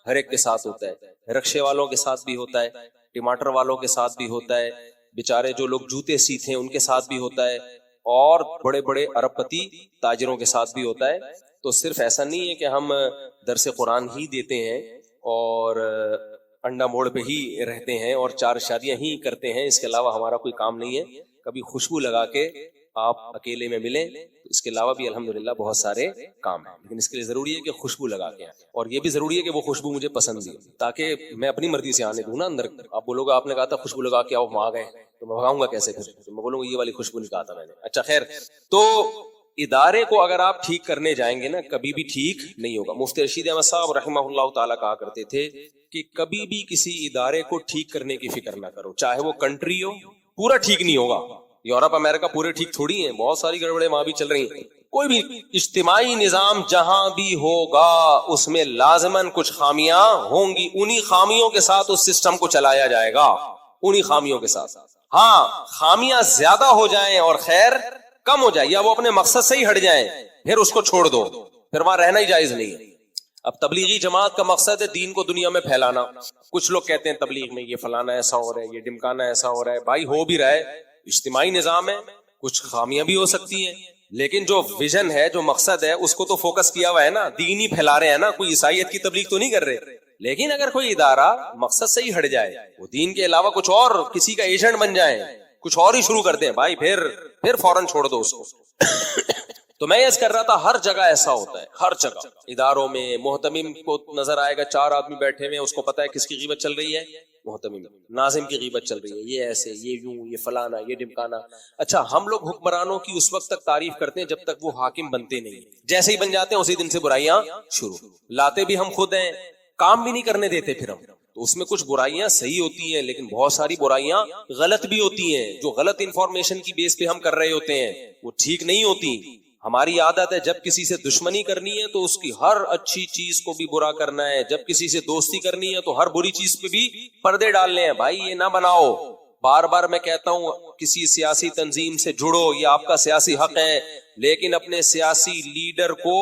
ہر ایک کے ساتھ ہوتا ہے، رکشے والوں کے ساتھ بھی ہوتا ہے، ٹماٹر والوں کے ساتھ بھی ہوتا ہے، بیچارے جو لوگ جوتے سیتے ہیں ان کے ساتھ بھی ہوتا ہے، اور بڑے بڑے ارب پتی تاجروں کے ساتھ بھی ہوتا ہے۔ تو صرف ایسا نہیں ہے کہ ہم درس قرآن ہی دیتے ہیں اور انڈا موڑ پہ ہی رہتے ہیں اور 4 شادیاں ہی کرتے ہیں، اس کے علاوہ ہمارا کوئی کام نہیں ہے۔ کبھی خوشبو لگا کے آپ اکیلے میں ملیں، اس کے علاوہ بھی الحمدللہ بہت سارے کام ہیں، لیکن اس کے لیے ضروری ہے کہ خوشبو لگا کے آئیں، اور یہ بھی ضروری ہے کہ وہ خوشبو مجھے پسند ہی، تاکہ میں اپنی مرضی سے آنے دوں نا اندر۔ آپ بولو گے آپ نے کہا تھا خوشبو لگا کے آؤ، وہاں گئے تو میں بھگاؤں گا کیسے؟ پھر میں بولوں گا یہ والی خوشبو نہیں کہا تھا میں نے۔ اچھا خیر، تو ادارے کو اگر آپ ٹھیک کرنے جائیں گے نا، کبھی بھی ٹھیک نہیں ہوگا۔ مفتی رشید احمد صاحب رحمہ اللہ تعالیٰ کہا کرتے تھے کہ کبھی بھی کسی ادارے کو ٹھیک کرنے کی فکر نہ کرو، چاہے وہ کنٹری ہو، پورا ٹھیک نہیں ہوگا۔ یورپ امریکہ پورے ٹھیک تھوڑی ہیں، بہت ساری گڑبڑیں وہاں بھی چل رہی ہیں۔ کوئی بھی اجتماعی نظام جہاں بھی ہوگا اس میں لازماً کچھ خامیاں ہوں گی، انہی خامیوں کے ساتھ اس سسٹم کو چلایا جائے گا، انہی خامیوں کے ساتھ۔ ہاں خامیاں زیادہ ہو جائیں اور خیر کم ہو جائے، یا وہ اپنے مقصد سے ہی ہٹ جائیں، پھر اس کو چھوڑ دو، پھر وہاں رہنا ہی جائز نہیں ہے۔ اب تبلیغی جماعت کا مقصد ہے دین کو دنیا میں پھیلانا۔ کچھ لوگ کہتے ہیں تبلیغ میں یہ فلانا ایسا ہو رہا ہے، یہ ڈمکانا ایسا ہو رہا ہے۔ بھائی ہو بھی رہا ہے، اجتماعی نظام ہے، کچھ خامیاں بھی ہو سکتی ہیں، لیکن جو ویژن ہے، جو مقصد ہے، اس کو تو فوکس کیا ہوا ہے نا، دین ہی پھیلا رہے ہیں نا، کوئی عیسائیت کی تبلیغ تو نہیں کر رہے۔ لیکن اگر کوئی ادارہ مقصد سے ہی ہٹ جائے، وہ دین کے علاوہ کچھ اور کسی کا ایجنٹ بن جائیں، کچھ اور ہی شروع کر دیں، بھائی پھر فوراً چھوڑ دو اس کو۔ تو میں یہ کر رہا تھا، ہر جگہ ایسا ہوتا ہے، ہر جگہ اداروں میں۔ محتمم کو نظر آئے گا 4 آدمی بیٹھے ہوئے، اس کو پتا ہے کس کی غیبت چل رہی ہے، محتمم، ناظم کی غیبت چل رہی ہے، یہ ایسے، یہ یوں، یہ فلانا، یہ ڈمکانا۔ اچھا ہم لوگ حکمرانوں کی اس وقت تک تعریف کرتے ہیں جب تک وہ حاکم بنتے نہیں، جیسے ہی بن جاتے ہیں اسی دن سے برائیاں شروع، لاتے بھی ہم خود ہیں، کام بھی نہیں کرنے دیتے پھر ہم۔ تو اس میں کچھ برائیاں صحیح ہوتی ہیں، لیکن بہت ساری برائیاں غلط بھی ہوتی ہیں، جو غلط انفارمیشن کی بیس پہ ہم کر رہے ہوتے ہیں، وہ ٹھیک نہیں ہوتی۔ ہماری عادت ہے جب کسی سے دشمنی کرنی ہے تو اس کی ہر اچھی چیز کو بھی برا کرنا ہے، جب کسی سے دوستی کرنی ہے تو ہر بری چیز پہ بھی پردے ڈالنے ہیں۔ بھائی یہ نہ بناؤ، بار بار میں کہتا ہوں کسی سیاسی تنظیم سے جڑو، یہ آپ کا سیاسی حق ہے، لیکن اپنے سیاسی لیڈر کو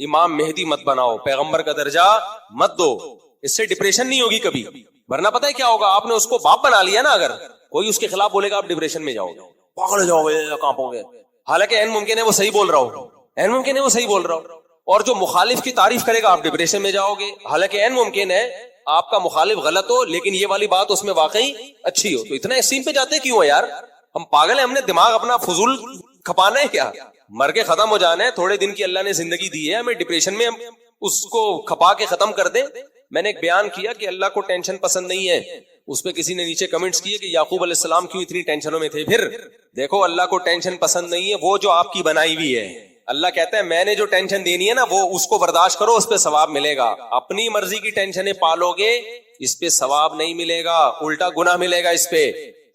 امام مہدی مت بناؤ، پیغمبر کا درجہ مت دو، اس سے ڈپریشن نہیں ہوگی کبھی۔ ورنہ پتہ ہے کیا ہوگا، آپ نے اس کو باپ بنا لیا نا، اگر کوئی اس کے خلاف بولے گا آپ ڈپریشن میں جاؤ گے، پاگل جاؤ گے، کانپو گے، حالانکہ این ممکن ہے وہ صحیح بول رہا ہو، این ممکن ہے وہ صحیح بول رہا ہو۔ اور جو مخالف کی تعریف کرے گا آپ ڈپریشن میں جاؤ گے، حالانکہ این ممکن ہے آپ کا مخالف غلط ہو لیکن یہ والی بات اس میں واقعی اچھی ہو۔ تو اتنا ایکسٹریم پہ جاتے کیوں ہے یار؟ ہم پاگل ہیں، ہم نے دماغ اپنا فضول کھپانا ہے کیا؟ مر کے ختم ہو جانا ہے، تھوڑے دن کی اللہ نے زندگی دی ہے، ہمیں ڈپریشن میں ہم اس کو کھپا کے ختم کر دیں۔ میں نے ایک بیان کیا کہ اللہ کو ٹینشن پسند نہیں ہے، اس پہ کسی نے نیچے کمنٹس کیے کہ یعقوب علیہ السلام کیوں اتنی ٹینشنوں میں تھے۔ پھر دیکھو اللہ کو ٹینشن پسند نہیں ہے وہ جو آپ کی بنائی ہوئی ہے۔ اللہ کہتا ہے میں نے جو ٹینشن دینی ہے نا وہ اس کو برداشت کرو، اس پہ ثواب ملے گا۔ اپنی مرضی کی ٹینشنیں پالو گے اس پہ ثواب نہیں ملے گا، الٹا گناہ ملے گا اس پہ۔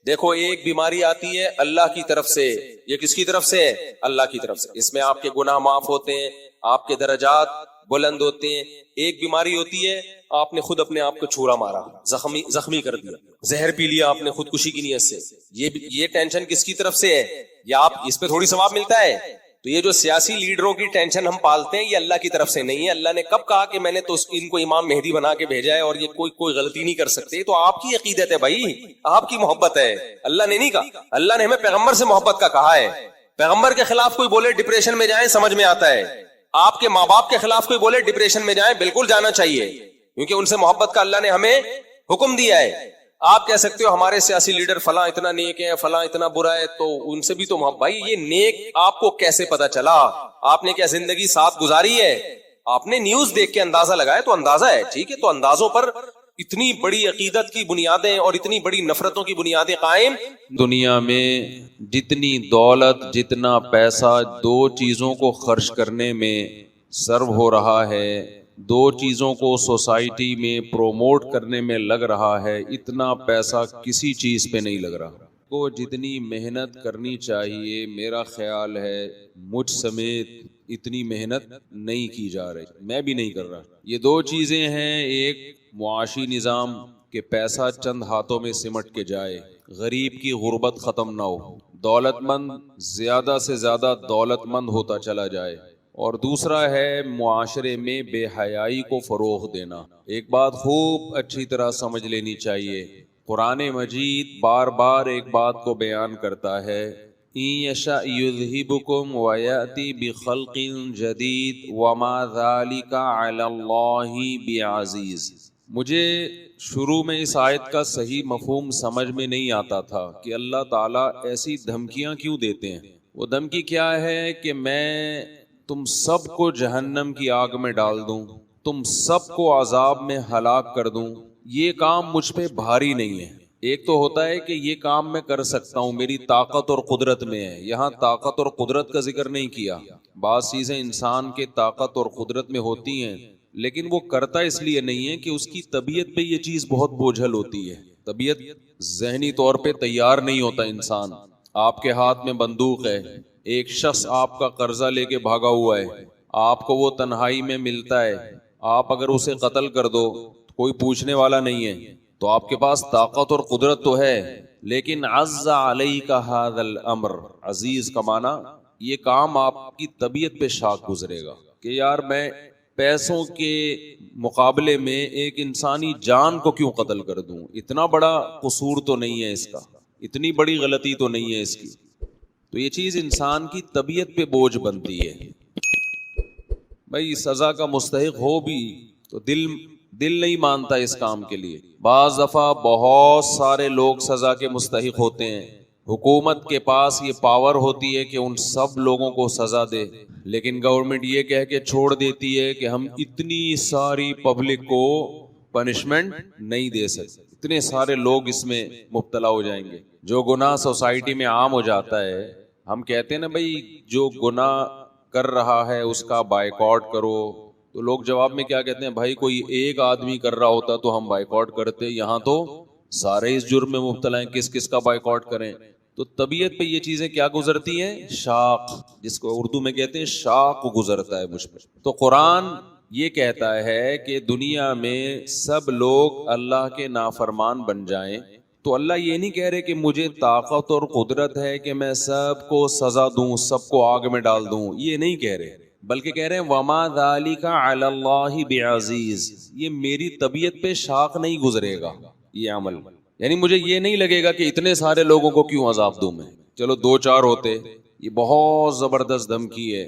دیکھو ایک بیماری آتی ہے اللہ کی طرف سے، یہ کس کی طرف سے؟ اللہ کی طرف سے۔ اس میں آپ کے گناہ معاف ہوتے ہیں، آپ کے درجات بلند ہوتے ہیں۔ ایک بیماری ہوتی ہے آپ نے خود اپنے آپ کو چھورا مارا، زخمی کر دیا، زہر پی لیا آپ نے خودکشی کی نیت سے، یہ ٹینشن کس کی طرف سے ہے؟ یا آپ اس پہ تھوڑی ثواب ملتا ہے؟ تو یہ جو سیاسی لیڈروں کی ٹینشن ہم پالتے ہیں یہ اللہ کی طرف سے نہیں ہے۔ اللہ نے کب کہا کہ میں نے تو ان کو امام مہدی بنا کے بھیجا ہے اور یہ کوئی غلطی نہیں کر سکتے؟ تو آپ کی عقیدت ہے بھائی، آپ کی محبت ہے، اللہ نے نہیں کہا۔ اللہ نے ہمیں پیغمبر سے محبت کا کہا ہے، پیغمبر کے خلاف کوئی بولے ڈپریشن میں جائیں سمجھ میں آتا ہے، آپ کے ماں باپ کے خلاف کوئی بولے ڈپریشن میں جائیں بالکل جانا چاہیے، کیونکہ ان سے محبت کا اللہ نے ہمیں حکم دیا ہے۔ آپ کہہ سکتے ہو ہمارے سیاسی لیڈر فلاں اتنا نیک ہے، فلاں اتنا برا ہے، تو ان سے بھی تو محبت۔ بھائی یہ نیک آپ کو کیسے پتا چلا؟ آپ نے کیا زندگی ساتھ گزاری ہے؟ آپ نے نیوز دیکھ کے اندازہ لگایا تو اندازہ ہے، ٹھیک ہے، تو اندازوں پر اتنی بڑی عقیدت کی بنیادیں اور اتنی بڑی نفرتوں کی بنیادیں قائم. دنیا میں جتنی دولت جتنا پیسہ دو چیزوں کو خرچ کرنے میں صرف ہو رہا ہے، دو چیزوں کو سوسائٹی میں پروموٹ کرنے میں لگ رہا ہے، اتنا پیسہ کسی چیز پہ نہیں لگ رہا. کو جتنی محنت کرنی چاہیے میرا خیال ہے مجھ سمیت اتنی محنت نہیں کی جا رہی، میں بھی نہیں کر رہا. یہ دو چیزیں ہیں، ایک معاشی نظام کہ پیسہ چند ہاتھوں میں سمٹ کے جائے، غریب کی غربت ختم نہ ہو، دولت مند زیادہ سے زیادہ دولت مند ہوتا چلا جائے، اور دوسرا ہے معاشرے میں بے حیائی کو فروغ دینا. ایک بات خوب اچھی طرح سمجھ لینی چاہیے، قرآن مجید بار بار ایک بات کو بیان کرتا ہے، إِن يَشَأْ يُذْهِبْكُمْ وَيَأْتِ بِخَلْقٍ جَدِيدٍ وَمَا ذَلِكَ عَلَى اللَّهِ بِعَزِيزٍ. مجھے شروع میں اس آیت کا صحیح مفہوم سمجھ میں نہیں آتا تھا کہ اللہ تعالیٰ ایسی دھمکیاں کیوں دیتے ہیں. وہ دھمکی کیا ہے کہ میں تم سب کو جہنم کی آگ میں ڈال دوں، تم سب کو عذاب میں ہلاک کر دوں. یہ کام مجھ پہ بھاری نہیں ہے. ایک تو ہوتا ہے کہ یہ کام میں کر سکتا ہوں، میری طاقت اور قدرت میں ہے. یہاں طاقت اور قدرت کا ذکر نہیں کیا. بعض چیزیں انسان کے طاقت اور قدرت میں ہوتی ہیں لیکن وہ کرتا اس لیے نہیں ہے کہ اس کی طبیعت پہ یہ چیز بہت بوجھل ہوتی ہے. طبیعت ذہنی طور پہ تیار نہیں ہوتا انسان. آپ کے ہاتھ میں بندوق ہے، ایک شخص آپ کا قرضہ لے کے بھاگا ہوا ہے، آپ کو وہ تنہائی میں ملتا ہے، آپ اگر اسے قتل کر دو کوئی پوچھنے والا نہیں ہے، تو آپ کے پاس طاقت اور قدرت تو ہے، لیکن عز علیک ھذا الامر، عزیز کا معنی یہ کام آپ کی طبیعت پہ شاق گزرے گا کہ یار میں پیسوں کے مقابلے میں ایک انسانی جان کو کیوں قتل کر دوں. اتنا بڑا قصور تو نہیں ہے اس کا، اتنی بڑی غلطی تو نہیں ہے اس کی. تو یہ چیز انسان کی طبیعت پہ بوجھ بنتی ہے. بھائی سزا کا مستحق ہو بھی تو دل نہیں مانتا اس کام کے لیے. بعض دفعہ بہت سارے لوگ سزا کے مستحق ہوتے ہیں، حکومت کے پاس یہ پاور ہوتی ہے کہ ان سب لوگوں کو سزا دے، لیکن گورنمنٹ یہ کہہ کے چھوڑ دیتی ہے کہ ہم اتنی ساری پبلک کو پنشمنٹ نہیں دے سکتے. اتنے سارے لوگ اس میں مبتلا ہو جائیں گے. جو گناہ سوسائٹی میں عام ہو جاتا ہے، ہم کہتے ہیں نا بھائی جو گناہ کر رہا ہے اس کا بائیکاٹ کرو، تو لوگ جواب میں کیا کہتے ہیں، بھائی کوئی ایک آدمی کر رہا ہوتا تو ہم بائیکاٹ کرتے، یہاں تو سارے اس جرم میں مبتلا ہیں، کس کس کا بائیکاٹ کریں. تو طبیعت پہ یہ چیزیں کیا گزرتی ہیں، شاق، جس کو اردو میں کہتے ہیں شاق گزرتا ہے مجھ پر. تو قرآن یہ کہتا ہے کہ دنیا میں سب لوگ اللہ کے نافرمان بن جائیں، تو اللہ یہ نہیں کہہ رہے کہ مجھے طاقت اور قدرت ہے کہ میں سب کو سزا دوں، سب کو آگ میں ڈال دوں، یہ نہیں کہہ رہے، بلکہ کہہ رہے ہیں وَمَا ذَلِكَ عَلَى اللَّهِ بِعَزِيزٍ. یہ میری طبیعت پہ شاق نہیں گزرے گا یہ عمل، یعنی مجھے یہ نہیں لگے گا کہ اتنے سارے لوگوں کو کیوں عذاب دوں میں، چلو دو چار ہوتے. یہ بہت زبردست دھمکی ہے.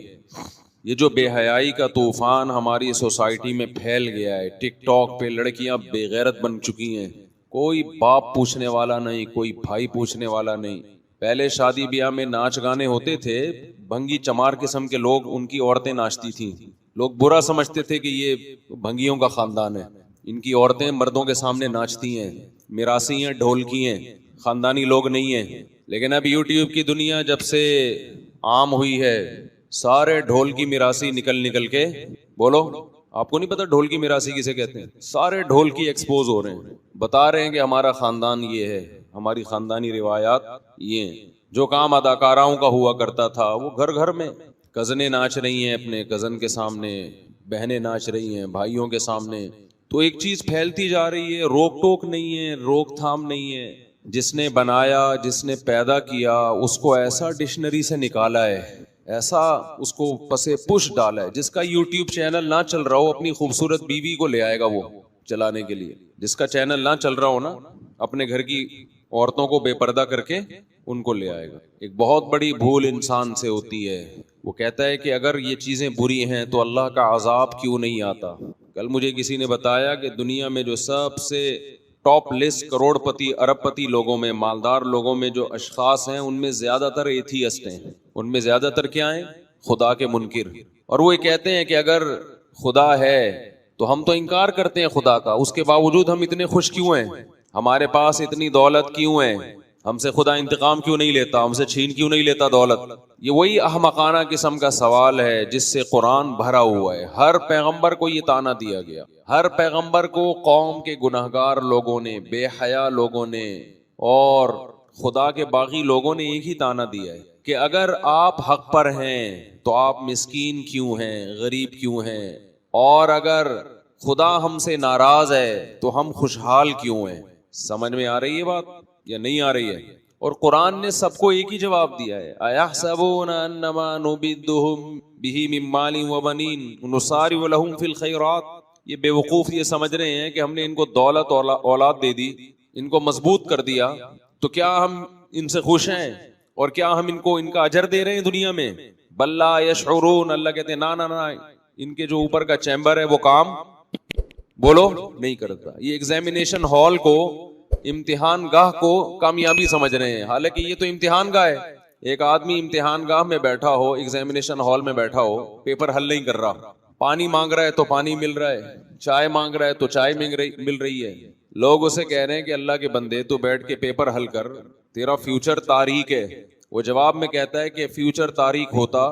یہ جو بے حیائی کا طوفان ہماری سوسائٹی میں پھیل گیا ہے، ٹک ٹاک پہ لڑکیاں بے غیرت بن چکی ہیں، کوئی باپ پوچھنے والا نہیں، کوئی بھائی پوچھنے والا نہیں. پہلے شادی بیاہ میں ناچ گانے ہوتے تھے، بھنگی چمار قسم کے لوگ، ان کی عورتیں ناچتی تھیں، لوگ برا سمجھتے تھے کہ یہ بھنگیوں کا خاندان ہے، ان کی عورتیں مردوں کے سامنے ناچتی ہیں، میراثی ہیں، ڈھولکی ہیں، خاندانی لوگ نہیں ہیں. لیکن اب یوٹیوب کی دنیا جب سے عام ہوئی ہے، سارے ڈھول کی میراثی نکل کے، بولو آپ کو نہیں پتا ڈھول کی میراثی کسے کہتے ہیں؟ سارے ڈھول کی ایکسپوز ہو رہے ہیں، بتا رہے ہیں کہ ہمارا خاندان یہ ہے، ہماری خاندانی روایات یہ ہیں. جو کام اداکاراؤں کا ہوا کرتا تھا وہ گھر گھر میں، کزنیں ناچ رہی ہیں اپنے کزن کے سامنے، بہنیں ناچ رہی ہیں بھائیوں کے سامنے. تو ایک چیز پھیلتی جا رہی ہے، روک ٹوک نہیں ہے، روک تھام نہیں ہے. جس نے بنایا، جس نے پیدا کیا، اس کو ایسا ڈکشنری سے نکالا ہے، ایسا اس کو پسے پش ڈالا ہے. جس کا یوٹیوب چینل نہ چل رہا ہو اپنی خوبصورت بیوی کو لے آئے گا وہ چلانے کے لیے. جس کا چینل نہ چل رہا ہو نا، اپنے گھر کی عورتوں کو بے پردہ کر کے ان کو لے آئے گا. ایک بہت بڑی بھول انسان سے ہوتی ہے. وہ کہتا ہے کہ اگر یہ چیزیں بری ہیں تو اللہ کا عذاب کیوں نہیں آتا. کل مجھے کسی نے بتایا کہ دنیا میں جو سب سے ٹاپ لسٹ کروڑ پتی ارب پتی لوگوں میں، مالدار لوگوں میں جو اشخاص ہیں، ان میں زیادہ تر ایتھیسٹ ہیں. ان میں زیادہ تر کیا ہیں؟ خدا کے منکر. اور وہ کہتے ہیں کہ اگر خدا ہے تو ہم تو انکار کرتے ہیں خدا کا، اس کے باوجود ہم اتنے خوش کیوں ہیں؟ ہمارے پاس اتنی دولت کیوں ہے؟ ہم سے خدا انتقام کیوں نہیں لیتا؟ ہم سے چھین کیوں نہیں لیتا دولت؟ یہ وہی احمقانہ قسم کا سوال ہے جس سے قرآن بھرا ہوا ہے. ہر پیغمبر کو یہ طعنہ دیا گیا، ہر پیغمبر کو قوم کے گناہگار لوگوں نے، بے حیا لوگوں نے اور خدا کے باغی لوگوں نے ایک ہی طعنہ دیا ہے کہ اگر آپ حق پر ہیں تو آپ مسکین کیوں ہیں، غریب کیوں ہیں، اور اگر خدا ہم سے ناراض ہے تو ہم خوشحال کیوں ہیں. سمجھ میں آ رہی ہے بات یا نہیں آ رہی ہے؟ اور قرآن نے سب کو ایک ہی جواب دیا ہے، اَيَحْسَبُونَ أَنَّمَا نُمِدُّهُم بِهِ مِن مَّالٍ وَبَنِينَ نُسَارِعُ لَهُمْ فِي الْخَيْرَاتِ. یہ بے وقوف یہ سمجھ رہے ہیں کہ ہم نے ان کو دولت اولاد دے دی، ان کو مضبوط کر دیا، تو کیا ہم ان سے خوش ہیں اور کیا ہم ان کو ان کا اجر دے رہے ہیں دنیا میں؟ بل لا یشعرون. اللہ کہتے ہیں نا نا نا، ان کے جو اوپر کا چیمبر ہے وہ کام بولو نہیں کرتا. یہ ایگزامینیشن ہال کو، امتحان گاہ کو کامیابی سمجھ رہے ہیں، حالانکہ یہ تو امتحان گاہ ہے. ایک آدمی امتحان گاہ میں بیٹھا ہو، ایگزامینیشن ہال میں بیٹھا ہو، پیپر حل نہیں کر رہا، پانی مانگ رہا ہے تو پانی مل رہا ہے، چائے مانگ رہا ہے تو چائے مل رہی ہے. لوگ اسے کہہ رہے ہیں کہ اللہ کے بندے تو بیٹھ کے پیپر حل کر، تیرا فیوچر تاریک ہے. وہ جواب میں کہتا ہے کہ فیوچر تاریک ہوتا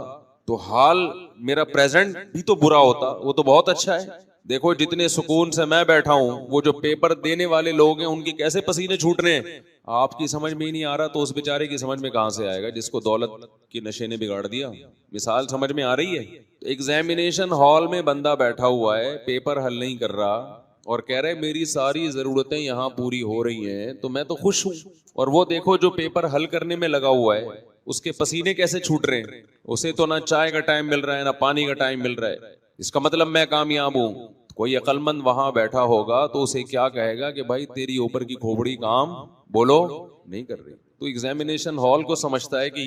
تو حال میرا پریزنٹ بھی تو برا ہوتا، وہ تو بہت اچھا ہے. دیکھو جتنے سکون سے میں بیٹھا ہوں، وہ جو پیپر دینے والے لوگ ہیں ان کی کیسے پسینے چھوٹ رہے ہیں. آپ کی سمجھ میں ہی نہیں آ رہا تو اس بیچارے کی سمجھ میں کہاں سے آئے گا جس کو دولت کے نشے نے بگاڑ دیا؟ مثال سمجھ میں آ رہی ہے؟ ایگزامینیشن ہال میں بندہ بیٹھا ہوا ہے، پیپر حل نہیں کر رہا اور کہہ رہے میری ساری ضرورتیں یہاں پوری ہو رہی ہیں تو میں تو خوش ہوں. اور وہ دیکھو جو پیپر حل کرنے میں لگا ہوا ہے اس کے پسینے کیسے چھوٹ رہے ہیں. اسے تو نہ چائے کا ٹائم مل رہا ہے نہ پانی کا ٹائم مل رہا ہے. اس کا مطلب میں کامیاب ہوں. کوئی عقل مند وہاں بیٹھا ہوگا تو اسے کیا کہے گا کہ بھائی تیری اوپر کی کھوپڑی کام بولو نہیں کر رہی. تو ایگزامینیشن ہال کو سمجھتا ہے کہ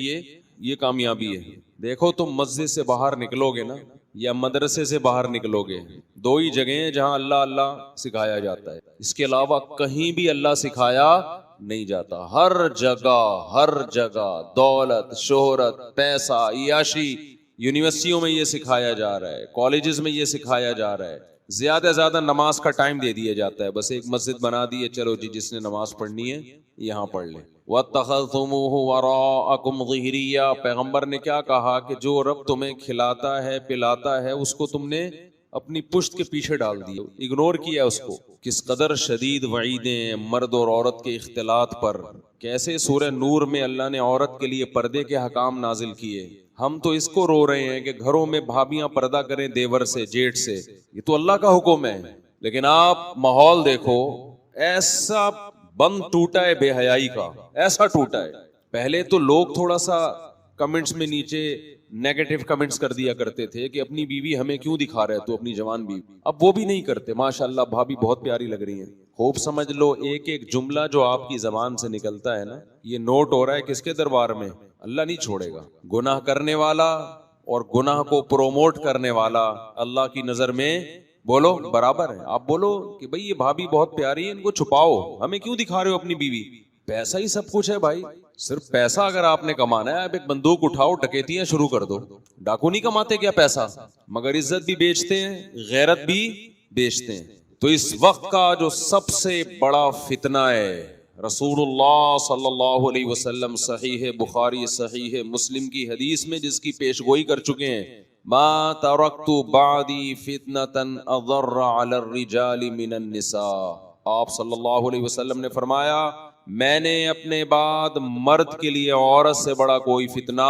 یہ کامیابی ہے. دیکھو تم مسجد سے باہر نکلو گے نا یا مدرسے سے باہر نکلو گے، دو ہی جگہیں ہیں جہاں اللہ اللہ سکھایا جاتا ہے، اس کے علاوہ کہیں بھی اللہ سکھایا نہیں جاتا. ہر جگہ دولت، شہرت، پیسہ، عیاشی، یونیورسٹیوں میں یہ سکھایا جا رہا ہے، کالجز میں یہ سکھایا جا رہا ہے. زیادہ سے زیادہ نماز کا ٹائم دے دیا جاتا ہے، بس ایک مسجد بنا دی ہے، چلو جی جس نے نماز پڑھنی ہے یہاں پڑھ لے. وَاتَّخَذْتُمُوهُ وَرَاءَكُمْ ظِهْرِيًّا. پیغمبر نے کیا کہا کہ جو رب تمہیں کھلاتا ہے پلاتا ہے اس کو تم نے اپنی پشت کے پیچھے ڈال دیا، اگنور کیا اس کو. کس قدر شدید وعیدیں مرد اور عورت کے اختلاط پر. کیسے سورہ نور میں اللہ نے عورت کے لیے پردے کے حکام نازل کیے. ہم تو اس کو رو رہے ہیں کہ گھروں میں بھابیاں پردہ کریں دیور سے، جیٹ سے، یہ تو اللہ کا حکم ہے. لیکن آپ ماحول دیکھو، ایسا بند ٹوٹا ہے بے حیائی کا، ایسا ٹوٹا ہے. پہلے تو لوگ تھوڑا سا کمنٹس میں نیچے نیگیٹو کمنٹس کر دیا کرتے تھے کہ اپنی بیوی ہمیں کیوں دکھا رہے تو اپنی جوان بیوی. اب وہ بھی نہیں کرتے. ماشاءاللہ بھابی بہت پیاری لگ رہی ہیں. خوب سمجھ لو ایک ایک جملہ جو آپ کی زبان سے نکلتا ہے نا، یہ نوٹ ہو رہا ہے کس کے دربار میں؟ اللہ نہیں چھوڑے گا. گناہ کرنے والا اور گناہ کو پروموٹ کرنے والا اللہ کی نظر میں بولو برابر ہے. آپ بولو کہ بھئی یہ بھابی بہت پیاری ہے، ان کو چھپاؤ، ہمیں کیوں دکھا رہے ہو اپنی بیوی؟ پیسہ ہی سب کچھ ہے بھائی. صرف پیسہ اگر آپ نے کمانا ہے، آپ ایک بندوق اٹھاؤ، ڈکیتیاں شروع کر دو. ڈاکو نہیں کماتے کیا پیسہ؟ مگر عزت بھی بیچتے ہیں، غیرت بھی بیچتے ہیں. تو اس وقت کا جو سب سے بڑا فتنہ ہے، رسول اللہ صلی اللہ علیہ وسلم صحیح بخاری صحیح مسلم کی حدیث میں جس کی پیش گوئی کر چکے ہیں، ما ترکت بعدی فتنة اضر علی الرجال من النساء. آپ صلی اللہ علیہ وسلم نے فرمایا میں نے اپنے بعد مرد کے لیے عورت سے بڑا کوئی فتنہ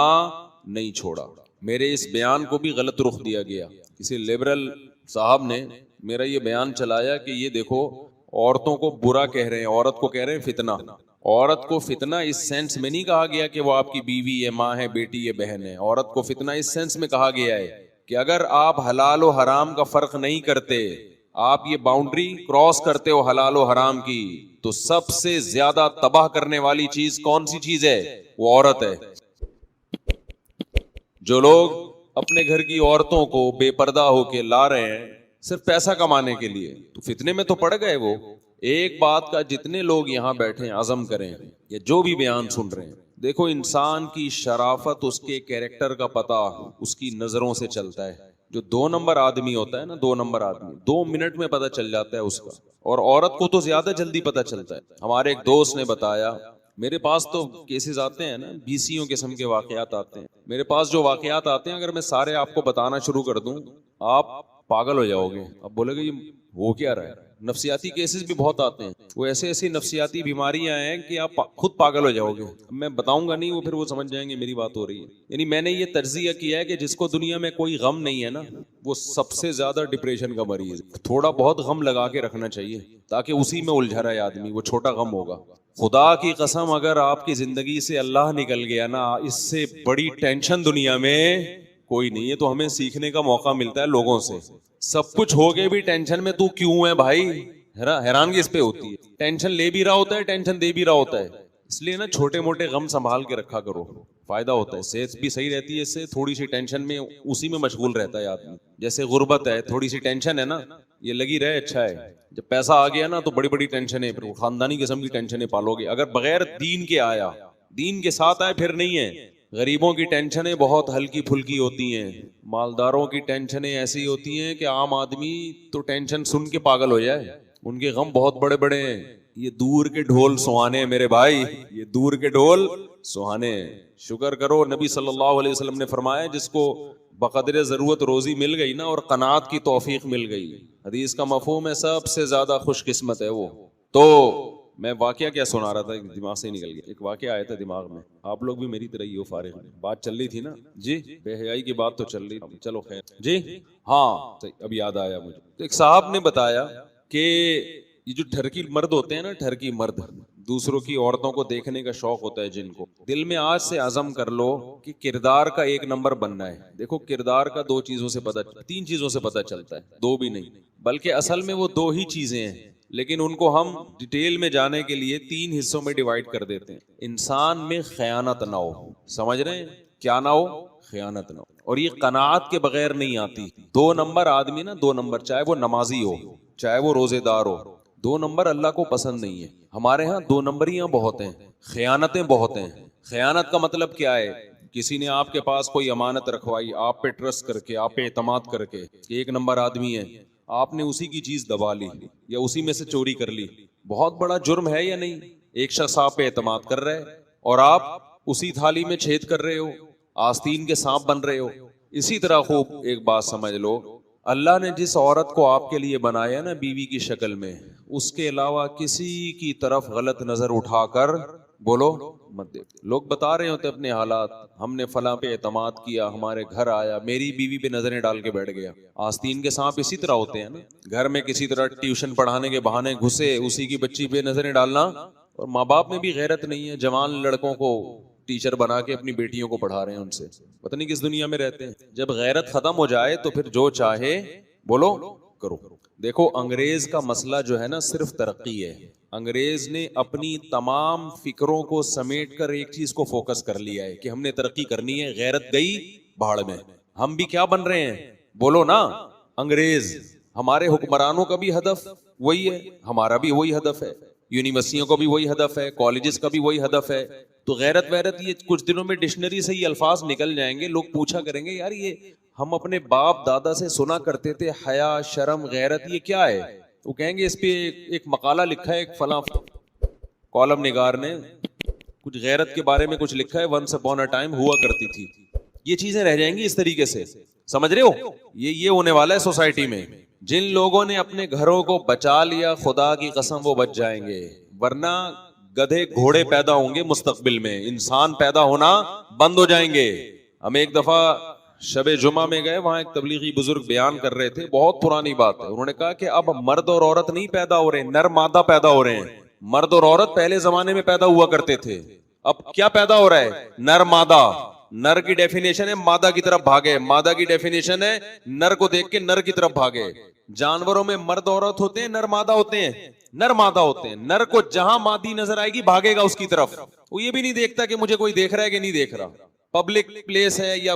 نہیں چھوڑا. میرے اس بیان کو بھی غلط رخ دیا گیا. کسی لبرل صاحب نے میرا یہ بیان چلایا کہ یہ دیکھو عورتوں کو برا کہہ رہے ہیں، عورت کو کہہ رہے ہیں فتنہ. عورت کو فتنہ اس سینس میں نہیں کہا گیا کہ وہ آپ کی بیوی ہے، ماں ہے، بیٹی ہے، بہن ہے. عورت کو فتنہ اس سینس میں کہا گیا ہے کہ اگر آپ حلال و حرام کا فرق نہیں کرتے، آپ یہ باؤنڈری کراس کرتے ہو حلال و حرام کی، تو سب سے زیادہ تباہ کرنے والی چیز کون سی چیز ہے؟ وہ عورت ہے. جو لوگ اپنے گھر کی عورتوں کو بے پردہ ہو کے لا رہے ہیں صرف پیسہ کمانے کے لیے، تو فتنے میں تو پڑ گئے. وہ ایک بات کا جتنے لوگ یہاں بیٹھے ہیں عزم کریں یا جو بھی بیان سن رہے ہیں، دیکھو انسان کی شرافت اس کے کیریکٹر کا پتہ اس کی نظروں سے چلتا ہے. جو 2 نمبر آدمی ہوتا ہے نا، 2 نمبر آدمی 2 منٹ میں پتہ چل جاتا ہے اس کا، اور عورت کو تو زیادہ جلدی پتہ چلتا ہے. ہمارے ایک دوست نے بتایا، میرے پاس تو کیسز آتے ہیں نا، 20 قسم کے واقعات آتے ہیں میرے پاس. جو واقعات آتے ہیں اگر میں سارے آپ کو بتانا شروع کر دوں آپ پاگل ہو جاؤ گے. اب بولے گا یہ ہو کیا رہا ہے. نفسیاتی کیسز بھی بہت آتے ہیں، وہ ایسی نفسیاتی بیماریاں ہیں کہ آپ خود پاگل ہو جاؤ گے. میں بتاؤں گا نہیں، وہ پھر وہ سمجھ جائیں گے میری بات ہو رہی ہے. یعنی میں نے یہ تجزیہ کیا ہے کہ جس کو دنیا میں کوئی غم نہیں ہے نا، وہ سب سے زیادہ ڈپریشن کا مریض ہے. تھوڑا بہت غم لگا کے رکھنا چاہیے تاکہ اسی میں الجھا رہے آدمی. وہ چھوٹا غم ہوگا. خدا کی قسم اگر آپ کی زندگی سے اللہ نکل گیا نا، اس سے بڑی ٹینشن دنیا میں کوئی نہیں ہے. تو ہمیں سیکھنے کا موقع ملتا ہے لوگوں سے. سب کچھ ہو کے بھی ٹینشن میں تو کیوں ہے بھائی؟ حیرانگی اس پہ ہوتی ہے. ٹینشن لے بھی رہا ہوتا ہے، ٹینشن دے بھی رہا ہوتا ہے. اس لیے نا چھوٹے موٹے غم سنبھال کے رکھا کرو، فائدہ ہوتا ہے. صحت بھی صحیح رہتی ہے اس سے. تھوڑی سی ٹینشن میں اسی میں مشغول رہتا ہے آدمی. جیسے غربت ہے، تھوڑی سی ٹینشن ہے نا، یہ لگی رہے اچھا ہے. جب پیسہ آ گیا نا تو بڑی بڑی ٹینشنیں، پھر خاندانی قسم کی ٹینشنیں پالو گے. اگر بغیر دین کے آیا، دین کے ساتھ آئے پھر نہیں ہے. غریبوں کی ٹینشنیں بہت ہلکی پھلکی ہوتی ہیں، مالداروں کی ٹینشنیں ایسی ہوتی ہیں کہ عام آدمی تو ٹینشن سن کے پاگل ہو جائے. ان کے غم بہت بڑے بڑے ہیں. یہ دور کے ڈھول سہانے ہیں میرے بھائی، یہ دور کے ڈھول سہانے ہیں. شکر کرو، نبی صلی اللہ علیہ وسلم نے فرمایا جس کو بقدر ضرورت روزی مل گئی نا اور قناعت کی توفیق مل گئی، حدیث کا مفہوم ہے سب سے زیادہ خوش قسمت ہے وہ. تو میں واقعہ کیا سنا رہا تھا، دماغ سے نکل گیا. ایک واقعہ آیا تھا دماغ میں. آپ لوگ بھی میری طرح ہی ہو، فارغ میں بات چل رہی تھی نا جی، بے حیائی کی بات تو چل رہی تھی. چلو خیر جی، ہاں اب یاد آیا مجھے. تو ایک صاحب نے بتایا کہ یہ جو ٹھرکی مرد ہوتے ہیں نا، ٹھرکی مرد دوسروں کی عورتوں کو دیکھنے کا شوق ہوتا ہے جن کو، دل میں آج سے عزم کر لو کہ کردار کا 1 نمبر بننا ہے. دیکھو کردار کا 2 چیزوں سے پتہ، 3 چیزوں سے پتہ چلتا ہے، 2 بھی نہیں بلکہ اصل میں وہ 2 ہی چیزیں ہیں، لیکن ان کو ہم ڈیٹیل میں جانے کے لیے 3 حصوں میں ڈیوائیڈ کر دیتے ہیں. انسان میں خیانت نہ ہو، سمجھ رہے ہیں کیا نہ ہو؟ خیانت نہ ہو. اور یہ قناعت کے بغیر نہیں آتی. 2 نمبر آدمی نا، 2 نمبر، چاہے وہ نمازی ہو چاہے وہ روزے دار ہو، 2 نمبر اللہ کو پسند نہیں ہے. ہمارے ہاں 2 نمبریاں بہت ہیں، خیانتیں بہت ہیں. خیانت کا مطلب کیا ہے؟ کسی نے آپ کے پاس کوئی امانت رکھوائی، آپ پہ ٹرسٹ کر کے، آپ پہ اعتماد کر کے کہ 1 نمبر آدمی ہے، آپ نے اسی کی چیز دبا لی یا اسی میں سے چوری کر لی. بہت بڑا جرم ہے یا نہیں؟ ایک شخص آپ پہ اعتماد کر رہا ہے اور آپ اسی تھالی میں چھید کر رہے ہو، آستین کے سانپ بن رہے ہو. اسی طرح خوب ایک بات سمجھ لو، اللہ نے جس عورت کو آپ کے لیے بنایا نا بیوی کی شکل میں، اس کے علاوہ کسی کی طرف غلط نظر اٹھا کر بولو مت دیکھ. لوگ بتا رہے ہوتے اپنے حالات، ہم نے فلاں پہ اعتماد کیا، ہمارے گھر آیا، میری بیوی پہ نظریں ڈال کے بیٹھ گیا. آستین کے سانپ اسی طرح ہوتے ہیں نا، گھر میں کسی طرح ٹیوشن پڑھانے کے بہانے گھسے، اسی کی بچی پہ نظریں ڈالنا. اور ماں باپ میں بھی غیرت نہیں ہے، جوان لڑکوں کو ٹیچر بنا کے اپنی بیٹیوں کو پڑھا رہے ہیں، ان سے پتہ نہیں کس دنیا میں رہتے ہیں. جب غیرت ختم ہو جائے تو پھر جو چاہے بولو کرو. دیکھو انگریز کا مسئلہ جو ہے نا صرف ترقی ہے. انگریز نے اپنی تمام فکروں کو سمیٹ کر ایک چیز کو فوکس کر لیا ہے کہ ہم نے ترقی کرنی ہے. غیرت گئی بھاڑ میں. ہم بھی کیا بن رہے ہیں بولو نا، انگریز. ہمارے حکمرانوں کا بھی ہدف وہی ہے، ہمارا بھی وہی ہدف ہے، یونیورسٹیوں کا بھی وہی ہدف ہے، کالجز کا بھی وہی ہدف ہے. تو غیرت ویرت یہ کچھ دنوں میں ڈکشنری سے یہ الفاظ نکل جائیں گے. لوگ پوچھا کریں گے یار یہ ہم اپنے باپ دادا سے سنا کرتے تھے حیا شرم غیرت، یہ کیا ہے؟ وہ کہیں گے اس پہ ایک مقالہ لکھا ہے ایک فلاں کالم نگار نے، کچھ غیرت کے بارے میں کچھ لکھا ہے، ونس اپون اے ٹائم ہوا کرتی تھی. یہ چیزیں رہ جائیں گی اس طریقے سے، سمجھ رہے ہو؟ یہ ہونے والا ہے سوسائٹی میں. جن لوگوں نے اپنے گھروں کو بچا لیا خدا کی قسم وہ بچ جائیں گے، ورنہ گدھے گھوڑے پیدا ہوں گے مستقبل میں، انسان پیدا ہونا بند ہو جائیں گے. ہم ایک دفعہ شب جمعہ میں گئے، وہاں ایک تبلیغی بزرگ بیان کر رہے تھے، بہت پرانی بات ہے. انہوں نے کہا کہ اب مرد اور عورت نہیں پیدا ہو رہے، نر مادہ پیدا ہو رہے ہیں. مرد اور عورت پہلے زمانے میں پیدا ہوا کرتے تھے، اب کیا پیدا ہو رہا ہے؟ نر مادہ. نر کی ڈیفینیشن ہے مادہ کی طرف بھاگے، مادہ کی ڈیفینیشن ہے نر کو دیکھ کے نر کی طرف بھاگے. جانوروں میں مرد عورت ہوتے ہیں، نر مادہ ہوتے ہیں، نر مادہ ہوتے ہیں. نر کو جہاں مادی نظر آئے گی بھاگے گا اس کی طرف. وہ یہ بھی نہیں دیکھتا کہ مجھے کوئی دیکھ رہا ہے کہ نہیں دیکھ رہا، پبلک پلیس ہے یا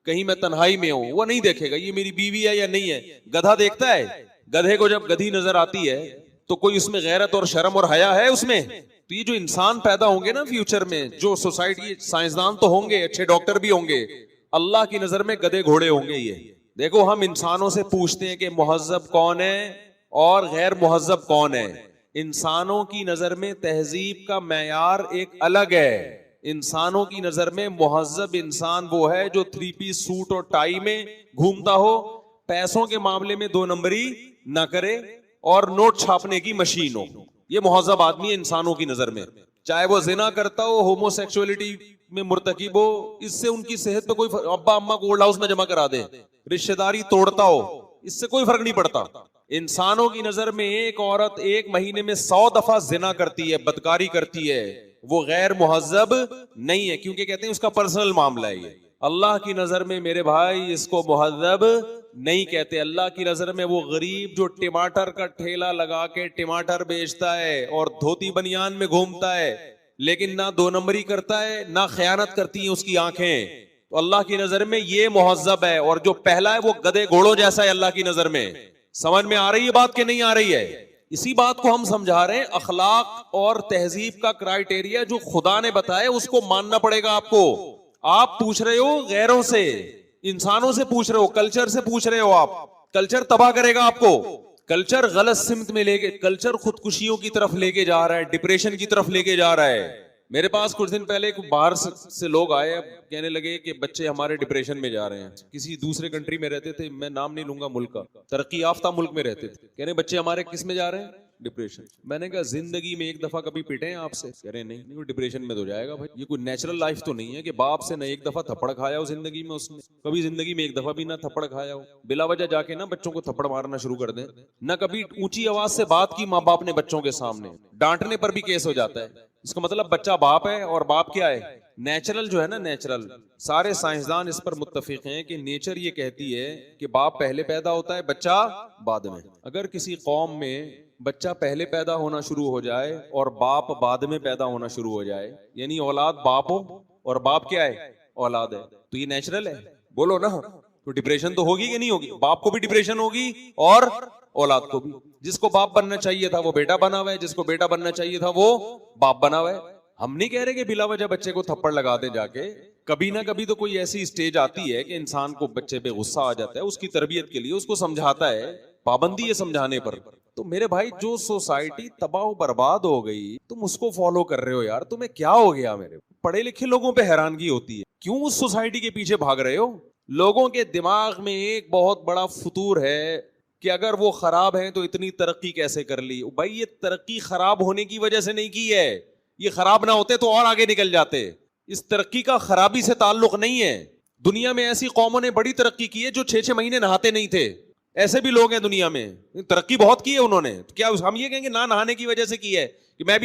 کہیں میں تنہائی میں ہوں، وہ نہیں دیکھے گا یہ میری بیوی ہے یا نہیں ہے. گدھا دیکھتا ہے، گدھے کو جب گدھی نظر آتی ہے تو کوئی اس میں غیرت اور شرم اور حیا ہے اس میں؟ تو یہ جو انسان پیدا ہوں گے نا فیوچر میں، جو سوسائٹی، سائنسدان تو ہوں گے، اچھے ڈاکٹر بھی ہوں گے، اللہ کی نظر میں گدھے گھوڑے ہوں گے. یہ دیکھو ہم انسانوں سے پوچھتے ہیں کہ مہذب کون ہے اور غیر مہذب کون ہے. انسانوں کی نظر میں تہذیب کا معیار ایک الگ ہے. انسانوں کی نظر میں مہذب انسان وہ ہے جو 3 پیس سوٹ اور ٹائی میں گھومتا ہو, پیسوں کے معاملے میں 2 نمبری نہ کرے اور نوٹ چھاپنے کی مشین ہو. یہ مہذب آدمی ہے انسانوں کی نظر میں. چاہے وہ زنا کرتا ہو, ہومو سیکسولیٹی میں مرتکب ہو, اس سے ان کی صحت پہ کوئی ابا اما کو اولڈ ہاؤس میں جمع کرا دے, رشتہ داری توڑتا ہو, اس سے کوئی فرق نہیں پڑتا. انسانوں کی نظر میں ایک عورت 1 مہینے میں 100 دفعہ زنا کرتی ہے, بدکاری کرتی ہے, وہ غیر مہذب نہیں ہے, کیونکہ کہتے ہیں اس کا پرسنل معاملہ ہے. یہ اللہ کی نظر میں میرے بھائی اس کو مہذب نہیں کہتے. اللہ کی نظر میں وہ غریب جو ٹماٹر کا ٹھیلا لگا کے ٹماٹر بیچتا ہے اور دھوتی بنیان میں گھومتا ہے, لیکن نہ 2 نمبری کرتا ہے نہ خیانت کرتی ہیں اس کی آنکھیں, تو اللہ کی نظر میں یہ مہذب ہے. اور جو پہلا ہے وہ گدھے گھوڑوں جیسا ہے اللہ کی نظر میں. سمجھ میں آ رہی ہے بات کہ نہیں آ رہی ہے؟ اسی بات کو ہم سمجھا رہے ہیں. اخلاق اور تہذیب کا کرائٹیریا جو خدا نے بتایا اس کو ماننا پڑے گا آپ کو. آپ پوچھ رہے ہو غیروں سے, انسانوں سے پوچھ رہے ہو, کلچر سے پوچھ رہے ہو. آپ کلچر تباہ کرے گا آپ کو. کلچر غلط سمت میں لے کے, کلچر خودکشیوں کی طرف لے کے جا رہا ہے, ڈپریشن کی طرف لے کے جا رہا ہے. میرے پاس کچھ دن پہلے باہر سے لوگ آئے, کہنے لگے کہ بچے ہمارے ڈپریشن میں جا رہے ہیں. کسی دوسرے کنٹری میں رہتے تھے, میں نام نہیں لوں گا ملک کا, ترقی یافتہ ملک میں رہتے تھے. کہہ رہے بچے ہمارے کس میں جا رہے ہیں؟ ڈپریشن. میں نے کہا زندگی میں ایک دفعہ کبھی پیٹے ہیں آپ سے؟ کہہ رہے نہیں. ڈپریشن میں تو جائے گا بھائی, یہ کوئی نیچرل لائف تو نہیں ہے کہ باپ سے نہ ایک دفعہ تھپڑ کھایا ہو زندگی میں, اس نے کبھی زندگی میں ایک دفعہ بھی نہ تھپڑ کھایا ہو. بلا وجہ جا کے نا بچوں کو تھپڑ مارنا شروع کر دیں, نہ کبھی اونچی آواز سے بات کی ماں باپ نے بچوں کے سامنے, ڈانٹنے پر بھی کیس ہو جاتا ہے. اس کا مطلب بچہ باپ ہے, اور باپ کیا ہے؟ نیچرل جو ہے نا, نیچرل. سارے سائنسدان اس پر متفق ہیں کہ نیچر یہ کہتی ہے کہ باپ پہلے پیدا ہوتا ہے, بچہ بعد میں. اگر کسی قوم میں بچہ پہلے پیدا ہونا شروع ہو جائے اور باپ بعد میں پیدا ہونا شروع ہو جائے, یعنی اولاد باپ ہو اور باپ کیا ہے؟ اولاد ہے, تو یہ نیچرل ہے. بولو نا, تو ڈپریشن تو ہوگی کہ نہیں ہوگی؟ باپ کو بھی ڈپریشن ہوگی اور اولاد کو بھی. جس کو باپ بننا چاہیے تھا وہ بیٹا بنا ہوا ہے, جس کو بیٹا بننا چاہیے تھا وہ باپ بنا ہوا ہے. ہم نہیں کہہ رہے کہ بلا وجہ بچے کو تھپڑ لگا دے جا کے. کبھی نہ کبھی تو کوئی ایسی اسٹیج آتی ہے کہ انسان کو بچے پہ غصہ آ جاتا ہے, اس کی تربیت کے لیے اس کو سمجھاتا ہے, پابندی ہے سمجھانے پر. تو میرے بھائی جو سوسائٹی تباہ و برباد ہو گئی تم اس کو فالو کر رہے ہو یار, تمہیں کیا ہو گیا؟ میرے پڑھے لکھے لوگوں پہ حیرانگی ہوتی ہے, کیوں اس سوسائٹی کے پیچھے بھاگ رہے ہو؟ لوگوں کے دماغ میں ایک بہت بڑا فطور ہے کہ اگر وہ خراب ہیں تو اتنی ترقی کیسے کر لی. بھائی یہ ترقی خراب ہونے کی وجہ سے نہیں کی ہے, یہ خراب نہ ہوتے تو اور آگے نکل جاتے. اس ترقی کا خرابی سے تعلق نہیں ہے. دنیا میں ایسی قوموں نے بڑی ترقی کی ہے جو 6 مہینے نہاتے نہیں تھے. ایسے بھی لوگ ہیں دنیا میں, ترقی بہت کی ہے انہوں نے. کیا ہم یہ کہیں گے نہ نہانے کی وجہ سے کی ہے کہ میں بھی